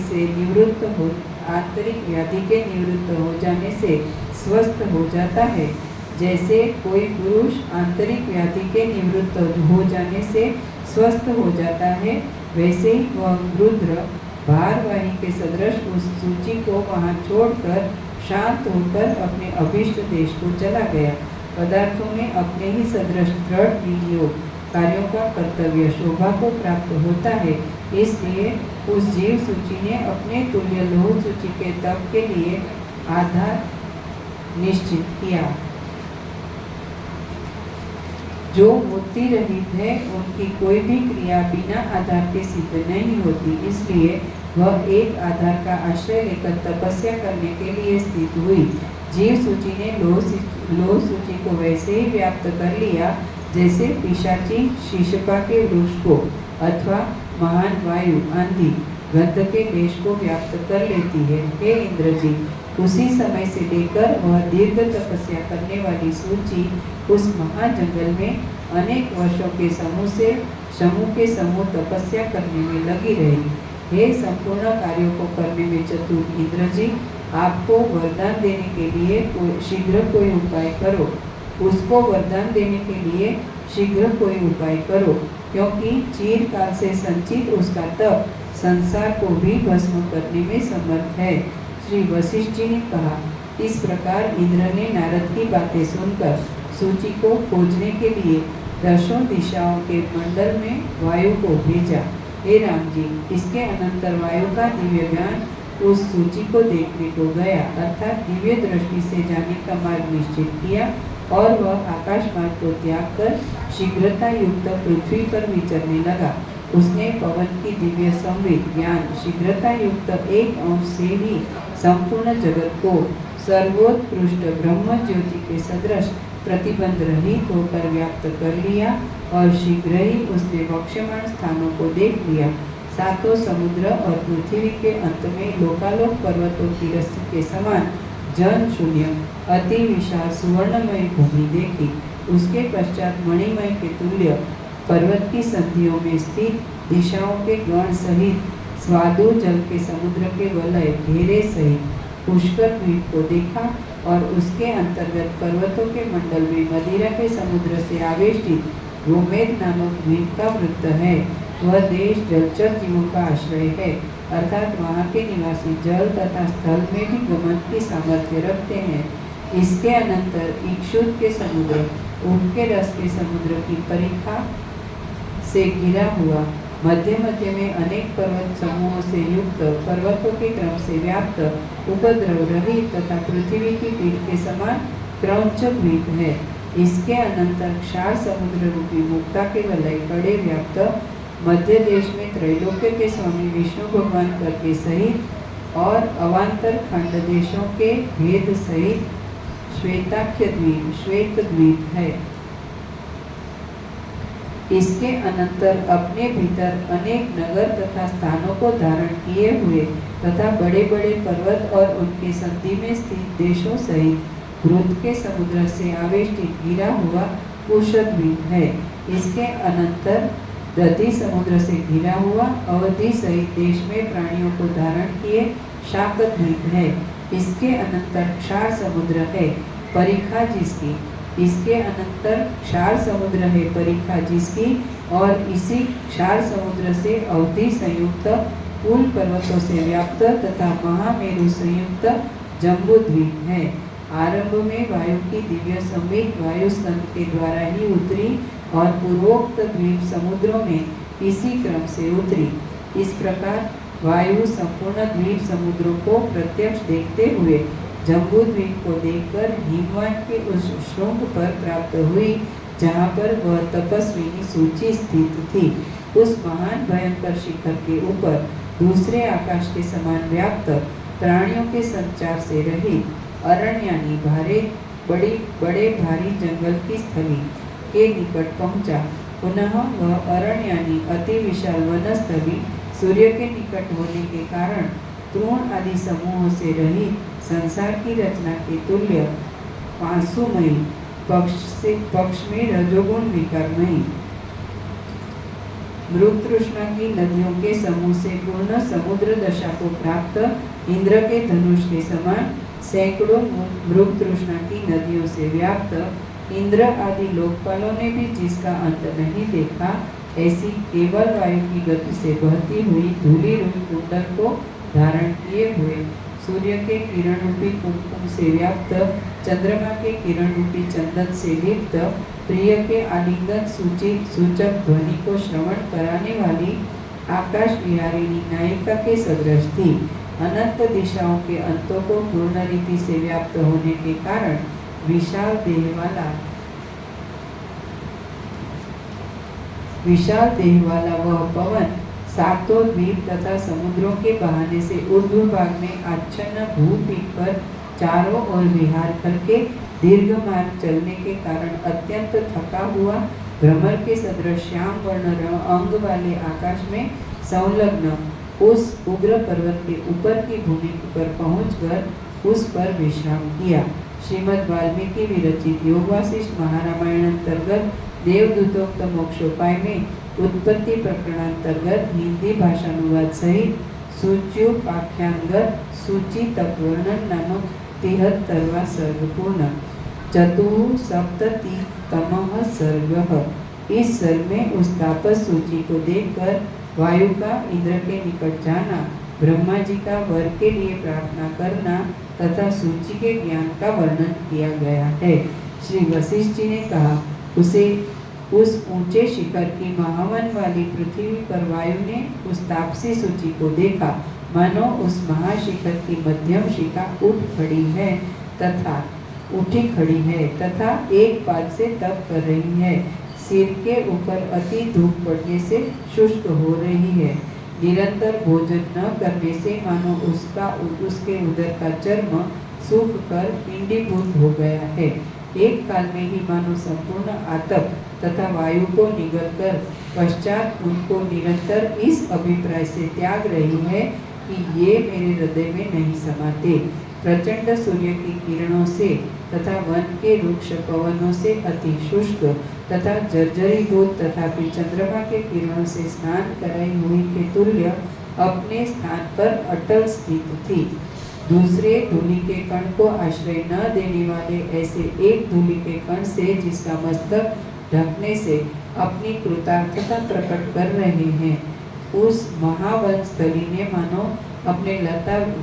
के निवृत्त हो जाने से स्वस्थ हो जाता है, जैसे कोई पुरुष आंतरिक व्याधि के निवृत्त हो जाने से स्वस्थ हो जाता है, वैसे ही वह रुद्र भारवाही के सदृश उस सूची को वहां छोड़कर शांत होकर अपने अभीष्ट देश को चला गया। पदार्थों में अपने ही सदृश दृढ़ विनियोग कार्यों का कर्तव्य शोभा को प्राप्त होता है, इसलिए उस जीव सूची ने अपने तुल्य लोह सूची के तप के लिए आधार निश्चित किया। जो मुक्ति रहित है उनकी कोई भी क्रिया बिना आधार के सिद्ध नहीं होती, इसलिए वह एक आधार का आश्रय लेकर तपस्या करने के लिए स्थित हुई। जीव सूची ने लोह सूची को वैसे ही व्याप्त कर लिया जैसे पिशाची शीशपा के वृक्ष को अथवा महान वायु आंधी गंध के देश को व्याप्त कर लेती है। हे इंद्र जी, उसी समय से लेकर वह दीर्घ तपस्या करने वाली सूची उस महाजंगल में अनेक वर्षों के समूह तपस्या करने में लगी रही। हे संपूर्ण कार्यों को करने में चतुर इंद्र जी, आपको वरदान देने के लिए शीघ्र कोई उपाय करो। उसको वरदान देने के लिए शीघ्र कोई उपाय करो, क्योंकि चिरकाल से संचित उसका तप संसार को भी भस्म करने में समर्थ है। श्री वशिष्ठ जी ने कहा, इस प्रकार इंद्र ने नारद की बातें सुनकर सूची को खोजने के लिए दशों दिशाओं के मंडल में वायु को भेजा। हे राम जी, इसके अनंतर वायु का दिव्य ज्ञान उस सूची को देखने को गया, अर्थात दिव्य दृष्टि से जाने का मार्ग निश्चित किया और वह आकाश मार्ग को त्याग कर शीघ्रता युक्त पृथ्वी पर विचरने लगा। उसने पवन की दिव्य संवित ज्ञान शीघ्रता युक्त एक अंश से ही संपूर्ण जगत को सर्वोत्कृष्ट ब्रह्म ज्योति के सदृश प्रतिबंध रहित होकर व्याप्त कर लिया और शीघ्र ही उसने वक्ष्यमाण स्थानों को देख लिया। सातों समुद्र और पृथ्वी के अंत में लोकालोक पर्वतों की रस्सी के समान जन शून्य अति विशाल सुवर्णमय भूमि देखी। उसके पश्चात मणिमय के तुल्य पर्वत की संधियों में स्थित दिशाओं के गण सहित स्वादु जल के समुद्र के वलय घेरे सहित पुष्कर द्वीप को देखा और उसके अंतर्गत पर्वतों के मंडल में मदिरा के समुद्र से आवेष्टित गोमेद नामक द्वीप का वृत्त है। वह देश जलचर जीवों का आश्रय है, अर्थात वहाँ के निवासी जल तथा स्थल में भी गमन की सामर्थ्य रखते हैं। इसके अनंतर इक्षुत के समुद्र, ऊँट के रस के समुद्र की परिखा से घिरा हुआ, मध्य मध्य में अनेक पर्वत समूहों से युक्त, पर्वतों के क्रम से व्याप्त, उपद्रव रहित तथा पृथ्वी की पीठ के समान क्रौंच द्वीप है। इसके अनंतर क्षार समुद्र रूपी मुक्ता के वलय कड़े व्याप्त मध्य देश में त्रैलोक्य के स्वामी विष्णु भगवान करके सहित और अवान्तर खंड देशों के भेद सहित श्वेताख्य द्वीप श्वेत द्वीप है। इसके अनंतर अपने भीतर अनेक नगर तथा स्थानों को धारण किए हुए तथा बड़े बड़े पर्वत और उनके संधि में स्थित देशों सहित घृत के समुद्र से आवेष्टित घिरा हुआ कुशद्वीप है। इसके अनंतर दधि समुद्र से घिरा हुआ अवधि सहित देश में प्राणियों को धारण किए शाकद्वीप है। इसके अनंतर क्षार समुद्र है, परिखा जिसकी। इसके अनंतर क्षार समुद्र है, परिखा जिसकी और इसी क्षार समुद्र से अवधि संयुक्त कुल पर्वतों से व्याप्त तथा महामेरु संयुक्त जम्बूद्वीप है। आरंभ में वायु की दिव्य संवेग वायु स्कंद के द्वारा ही उतरी और पूर्वोक्त द्वीप समुद्रों में इसी क्रम से उतरी। इस प्रकार वायु संपूर्ण द्वीप समुद्रों को प्रत्यक्ष देखते हुए जम्बूद्वीप को देखकर हिमवान के उस शृंग पर प्राप्त हुई जहाँ पर वह तपस्विनी सूची स्थित थी। उस महान भयंकर शिखर के ऊपर दूसरे आकाश के समान व्याप्त प्राणियों के संचार से रहित अरण्यानी बड़े भारी जंगल की स्थली के निकट पहुंचा। पुनः वह अरण्यानी अति विशाल वनस्थली सूर्य के निकट होने के कारण तृण आदि समूहों से रहित संसार की रचना के तुल्य 500 मील पक्ष में रजोगुण विकारमयी मृग तृष्णा की नदियों के समूह से पूर्ण समुद्र दशा को प्राप्त इंद्र के धनुष के समान सैकड़ों मृग तृष्णा की नदियों से व्याप्त इंद्र आदि लोकपालों ने भी जिसका अंत नहीं देखा, ऐसी केवल वायु की गति से बहती हुई धूली रूपी कुंडल को धारण किए हुए सूर्य के किरण रूपी कुमकुम से व्याप्त चंद्रमा के किरण रूपी चंदन से लिप्त प्रिय के आलिंगन सूचक ध्वनि को श्रवण कराने वाली आकाश विहारिणी नायिका के सदृश थी। अनंत दिशाओं के अंतों को पूर्ण रीति से व्याप्त होने के कारण विशाल देह वाला वह पवन सातों द्वीप तथा समुद्रों के बहाने से ऊर्ध्व भाग में आच्छन्न भूपीठ पर चारों ओर विहार करके दीर्घ मार्ग चलने के कारण अत्यंत थका हुआ भ्रमर के सदृश श्याम वर्ण अंग वाले आकाश में संलग्न उस उग्र पर्वत के ऊपर की भूमि पर पहुंचकर उस पर विश्राम किया। श्रीमद् वाल्मीकि विरचित योग वासिष्ठ महारामायण अंतर्गत देवदूतोक्त मोक्षोपाय में उत्पत्ति प्रकरणांतर्गत हिंदी भाषानुवाद सहित सूच्योपाख्यानगत सूची तत्वर्णन नामक 73वां सर्ग पूर्ण। चतुःसप्ततितमः सर्ग। इस सर्ग में उस तापस सूची को देखकर वायु का इंद्र के निकट जाना, ब्रह्मा जी का वर के लिए प्रार्थना करना तथा सूची के ज्ञान का वर्णन किया गया है। श्री वशिष्ठ जी ने कहा, उस ऊंचे शिखर की महावन वाली पृथ्वी पर वायु ने उस तापसी सूची को देखा, मानो उस महाशिखर की मध्यम शिखा उठी खड़ी है तथा एक पाद से तप कर रही है। सिर के ऊपर अति धूप पड़ने से शुष्क हो रही है। निरंतर भोजन न करने से मानो उसके उदर का चर्म सूख कर पिंडीभूत हो गया है। एक काल में ही मानो संपूर्ण आतप तथा वायु को निगल कर पश्चात उनको निरंतर इस अभिप्राय से त्याग रही है कि ये मेरे हृदय में नहीं समाते। प्रचंड सूर्य की किरणों से तथा वन के वृक्ष पवनों से अति शुष्क तथा जर्जरीभूत तथा चंद्रमा के किरणों से स्नान कराई हुई के तुल्य अपने स्थान पर अटल स्थित थी। दूसरे धूलि के कण को आश्रय न देने वाले ऐसे एक धूलि के कण से जिसका मस्तक ढकने से अपनी कृतार्थता प्रकट कर रहे हैं, उस महावन स्थली ने मानो अपने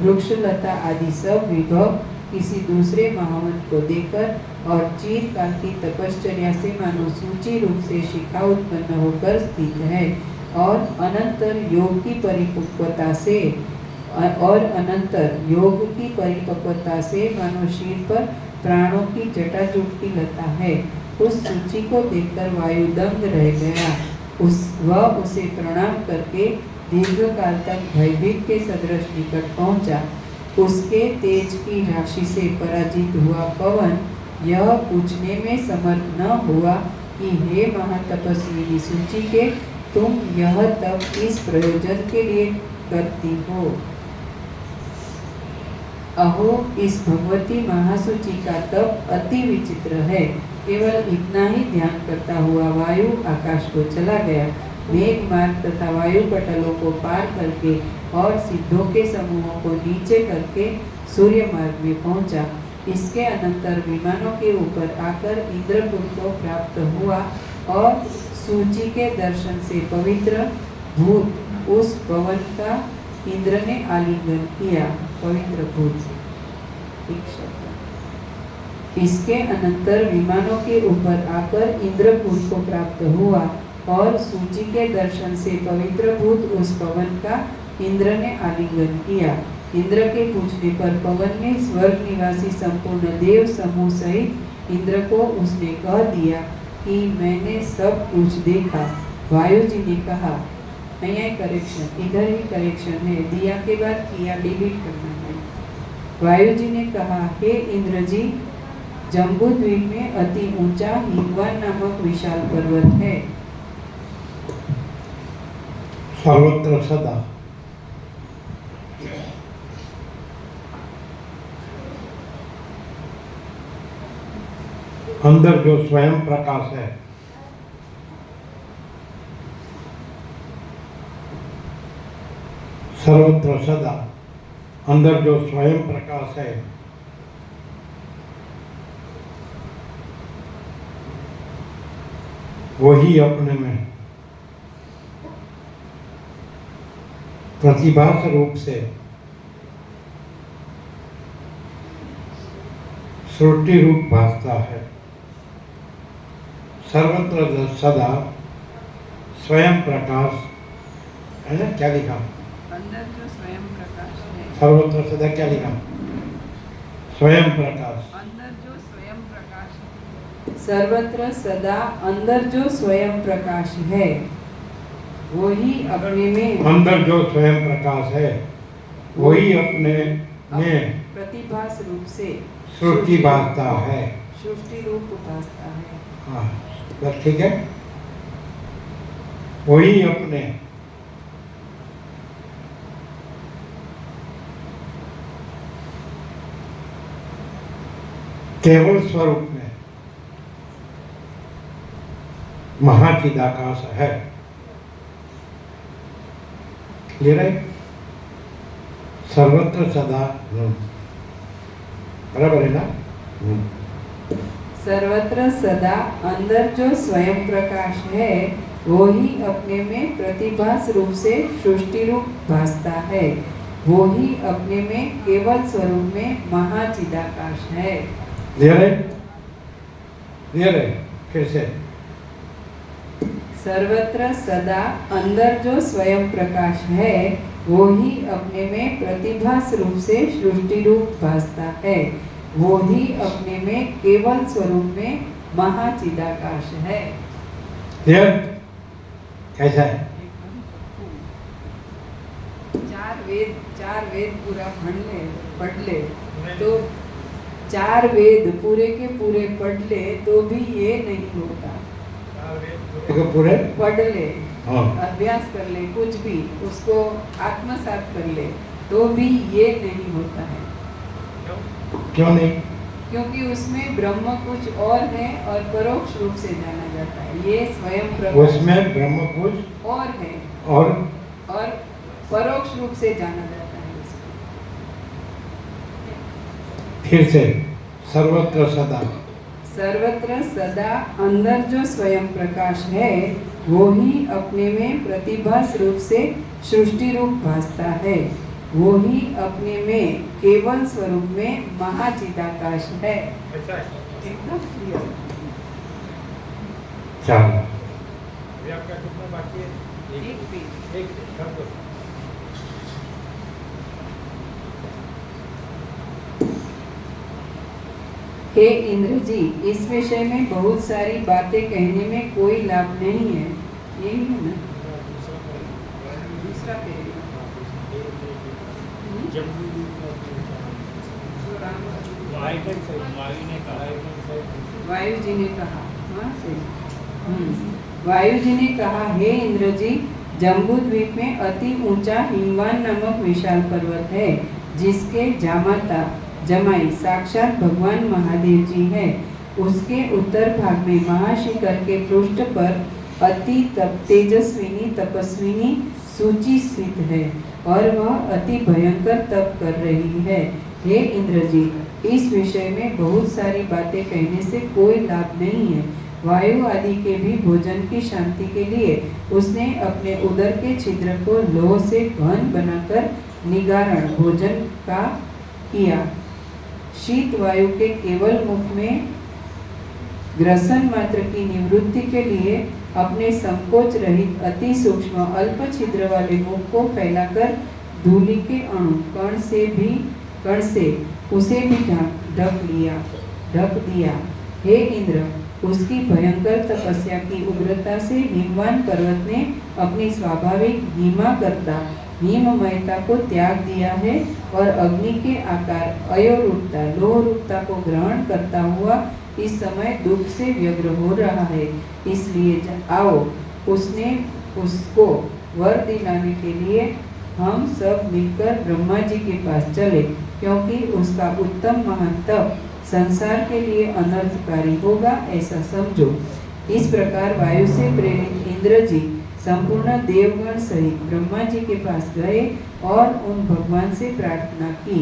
वृक्ष लता आदि सब विभव किसी दूसरे महावन को देकर और चिरकाल की तपश्चर्या से मानो सूची रूप से शिखा उत्पन्न होकर स्थित है और अनंतर योग की परिपक्वता से मानो शीर पर प्राणों की जटा जुटती लता है। उस सूची को देखकर वायु दंग रह गया। वह उसे प्रणाम करके दीर्घ काल तक भयभीत के सदृश निकट पहुंचा। उसके तेज की राशि से पराजित हुआ पवन यह पूछने में समर्थ न हुआ कि हे महातपस्विनी सूची के, तुम यह तप इस प्रयोजन के लिए करती हो। अहो, इस भगवती महासूची का तप अति विचित्र है। केवल इतना ही ध्यान करता हुआ वायु आकाश को चला गया। मेघ मार्ग तथा वायु पटलों को पार करके और सिद्धों के समूहों को नीचे करके सूर्य मार्ग में पहुंचा। इसके अनंतर विमानों के ऊपर आकर इंद्रपुर को प्राप्त हुआ और सूची के दर्शन से पवित्र भूत उस पवन का इंद्र ने आलिंगन किया। पवित्र भूत एक शब्द। इसके अनंतर विमानों के ऊपर आकर इंद्रपुर को प्राप्त हुआ और सूची के दर्शन से पवित्र भूत उस पवन का इंद्र ने आलिंगन किया। इंद्र के पूछने पर पवन ने स्वर्ग निवासी संपूर्ण देव समूह सहित इंद्र को उसने कह दिया कि मैंने सब कुछ देखा। वायु जी ने कहा, यहाँ करेक्शन, इधर ही करेक्शन है, दिया के बाद किया डिलीट करना है। वायु जी ने कहा, हे इंद्र जी, जम्बूद्वीप में अति ऊंचा हिमवान नामक विशाल पर्वत है। सर्वत्र सदा अंदर जो स्वयं प्रकाश है, सर्वत्र सदा अंदर जो स्वयं प्रकाश है, वही अपने में प्रतिभास रूप से श्रुति रूप भासता है। सर्वत्र सदा स्वयं प्रकाश है ना, क्या लिखा अंदर जो स्वयं प्रकाश है। सर्वत्र सदा क्या लिखा, स्वयं प्रकाश। अंदर जो स्वयं प्रकाश है। सर्वत्र सदा अंदर जो स्वयं प्रकाश है, वही अपने में अंदर जो स्वयं प्रकाश है, वही अपने में प्रतिभास रूप से सृष्टि भासता है। सृष्टि रूप भासता है। हाँ, बस ठीक है। वही अपने केवल स्वरूप में महाचिदाकाश है। क्लियर है? सर्वत्र सदा बराबर है ना? सर्वत्र सदा अंदर जो स्वयं प्रकाश है, वो ही अपने में प्रतिभास रूप से सृष्टि रूप भासता है। वो ही अपने में केवल स्वरूप में महाचिदाकाश है। क्लियर है? क्लियर है? फिर से सर्वत्र सदा अंदर जो स्वयं प्रकाश है, वो ही अपने में प्रतिभास रूप से सृष्टि रूप भासता है। वो ही अपने में केवल स्वरूप में महाचिदाकाश है। क्लियर? कैसा है? चार वेद पूरा पढ़ ले तो 4 वेद पूरे के पूरे पढ़ ले तो भी ये नहीं होता। पूरे पढ़ ले, हाँ, अभ्यास कर ले, कुछ भी उसको आत्मसात कर ले तो भी ये नहीं होता है। क्यों नहीं? क्योंकि उसमें ब्रह्म कुछ और है और परोक्ष रूप से जाना जाता है। ये स्वयं प्रकाश उसमें ब्रह्म कुछ और है और परोक्ष रूप से जाना जाता है इसको। फिर से सर्वत्र सदा अंदर जो स्वयं प्रकाश है, वो ही अपने में प्रतिभास रूप से सृष्टि रूप भासता है। वो ही अपने में केवल स्वरूप में महाचिदाकाश है। एकदम क्लियर। चलो एक पेज। हे इंद्र जी, इस विषय में बहुत सारी बातें कहने में कोई लाभ नहीं है। यही है ना? दूसरा पेज। वायु जी ने कहा, वायु जी ने कहा, हे इंद्र जी, जम्बूद्वीप में अति ऊंचा हिमवान नामक विशाल पर्वत है, जिसके जामाता जमाई साक्षात भगवान महादेव जी है। उसके उत्तर भाग में महाशिखर के पृष्ठ पर अति तेजस्विनी तपस्विनी सूची स्थित है और वह अति भयंकर तप कर रही है। हे इंद्र जी, इस विषय में बहुत सारी बातें कहने से कोई लाभ नहीं है। वायु आदि के भी भोजन की शांति के लिए उसने अपने उदर के छिद्र को लोह से घन बनाकर निगारण भोजन का किया। शीत वायु के केवल मुख में ग्रसन मात्र की निवृत्ति के लिए अपने संकोच रहित अति सूक्ष्म अल्प छिद्र वाले मुख को फैलाकर धूलि के अणु कण से उसे भी ढक दिया। हे इंद्र, उसकी भयंकर तपस्या की उग्रता से हिमवान पर्वत ने अपनी स्वाभाविक हिममयता को त्याग दिया है और अग्नि के आकार अयोरूपता लोह रूपता को ग्रहण करता हुआ इस समय दुख से व्यग्र हो रहा है। इसलिए आओ, उसको वर दिलाने के लिए हम सब मिलकर ब्रह्मा जी के पास चले, क्योंकि उसका उत्तम महान तप संसार के लिए अनर्थकारी होगा, ऐसा समझो। इस प्रकार वायु से प्रेरित इंद्र जी संपूर्ण देवगण सहित ब्रह्मा जी के पास गए और उन भगवान से प्रार्थना की,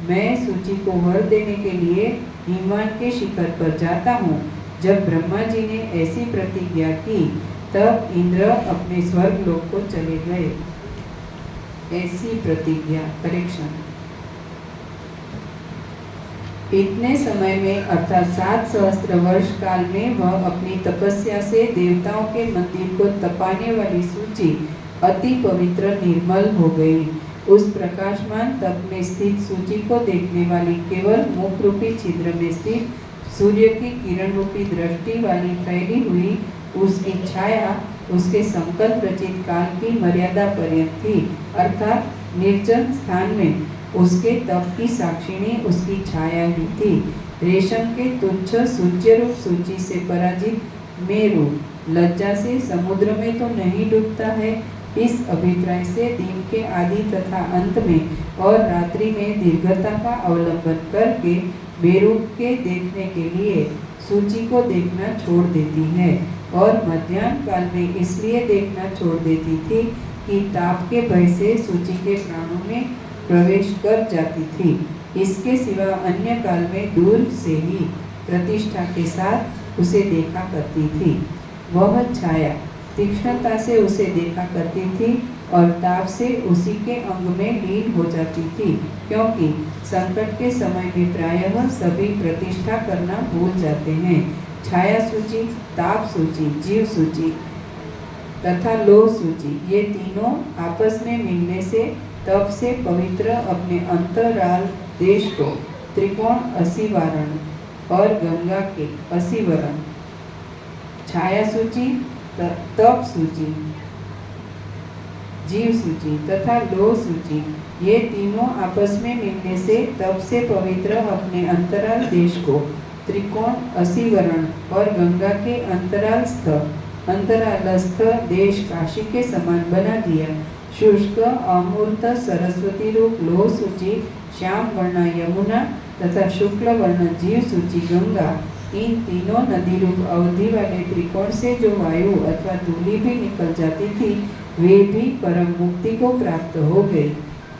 मैं सूची को वर देने के लिए हिमवान के शिखर पर जाता हूँ। जब ब्रह्मा जी ने ऐसी प्रतिज्ञा की तब इंद्र अपने स्वर्ग लोक को चले गए। ऐसी प्रतिज्ञा करेक्शन। इतने समय में अर्थात 7 सहस्त्र वर्ष काल में वह अपनी तपस्या से देवताओं के मंदिर को तपाने वाली सूची अति पवित्र निर्मल हो गई। उस प्रकाशमान तप में स्थित सूची को देखने वाली केवल मुख रूपी छिद्र में स्थित सूर्य की किरण रूपी दृष्टि वाली फैली हुई उसकी छाया उसके संकल्प रचित काल की मर्यादा पर्यंत थी, अर्थात निर्जन स्थान में उसके तप की साक्षिणी उसकी छाया ही थी। रेशम के तुच्छ सूर्य रूप सूची से पराजित मेरु लज्जा से समुद्र में तो नहीं डूबता है। इस अभिप्राय से दिन के आदि तथा अंत में और रात्रि में दीर्घता का अवलंबन करके मेरु के देखने के लिए सूची को देखना छोड़ देती है और मध्याह्न काल में इसलिए देखना छोड़ देती थी कि ताप के भय से सूची के प्राणों में प्रवेश कर जाती थी। इसके सिवा अन्य काल में दूर से ही प्रतिष्ठा के साथ उसे देखा करती थी। वह छाया तीक्ष्णता से उसे देखा करती थी और ताप से उसी के अंग में लीन हो जाती थी, क्योंकि संकट के समय में प्रायः सभी प्रतिष्ठा करना भूल जाते हैं। छाया सूची, ताप सूची, जीव सूची तथा लोह सूची, ये तीनों आपस में मिलने से तप से पवित्र अपने अंतराल देश को त्रिकोण 80 वारण और गंगा के 80 वरण, छाया सूची, तप सूची, जीव सूची तथा लोह सूची, ये तीनों आपस में मिलने से तप से पवित्र अपने अंतराल देश को त्रिकोण 80 वरण और गंगा के अंतरालस्थ देश काशी के समान बना दिया। शुष्क अमूर्त सरस्वती रूप लोह सूची, श्याम वर्ण यमुना तथा शुक्ल वर्ण जीव सूची गंगा, इन तीनों नदी रूप अवधि वाले त्रिकोण से जो वायु अथवा धूलि भी निकल जाती थी, वे भी परम मुक्ति को प्राप्त हो गई।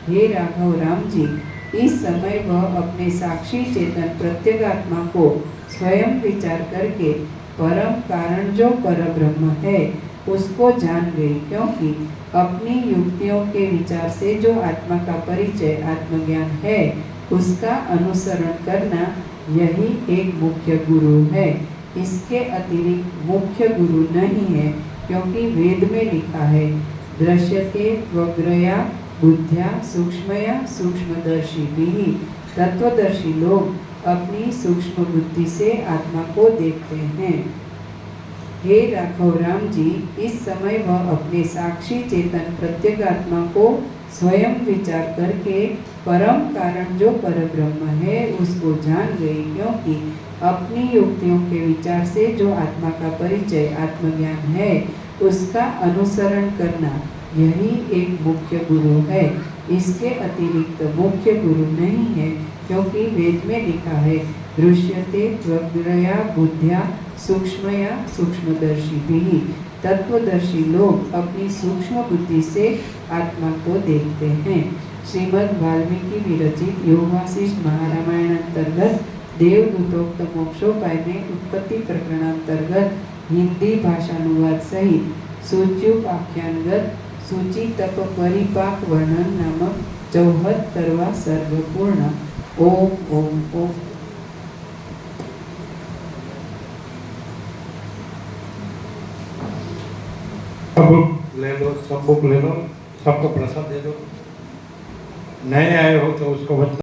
हे राघव राम जी, इस समय वह अपने साक्षी चेतन प्रत्यगात्मा को स्वयं विचार करके परम कारण जो परब्रह्म है उसको जान गई, क्योंकि अपनी युक्तियों के विचार से जो आत्मा का परिचय आत्मज्ञान है उसका अनुसरण करना यही एक मुख्य गुरु है। इसके अतिरिक्त मुख्य गुरु नहीं है, क्योंकि वेद में लिखा है, दृश्यते वग्रया बुद्ध्या सूक्ष्मया सूक्ष्मदर्शी भी। तत्वदर्शी लोग अपनी सूक्ष्म बुद्धि से आत्मा को देखते हैं। हे राघव राम जी, इस समय वह अपने साक्षी चेतन प्रत्यगात्मा को स्वयं विचार करके परम कारण जो परब्रह्म है उसको जान गई, क्योंकि अपनी युक्तियों के विचार से जो आत्मा का परिचय आत्मज्ञान है उसका अनुसरण करना यही एक मुख्य गुरु है। इसके अतिरिक्त मुख्य गुरु नहीं है, क्योंकि वेद में लिखा है, दृश्यते त्वग्रया बुद्ध्या सूक्ष्मया सूक्ष्मदर्शी भी। तत्वदर्शी लोग अपनी सूक्ष्म बुद्धि से आत्मा को देखते हैं। श्रीमद् वाल्मीकि विरचित योग वासिष्ठ महारामायण अंतर्गत देवदूतोक्त मोक्षोपाय में उत्पत्ति प्रकरणांतर्गत हिंदी भाषानुवाद सहित सूच्युप आख्यानगत सूची तप परिपाक वर्णन नामक 74वां सर्ग पूर्ण। ओम ओम ओम। सब ले लो, सब बुक ले लो, सबको प्रसाद दे दो। नए आए हो तो उसको बता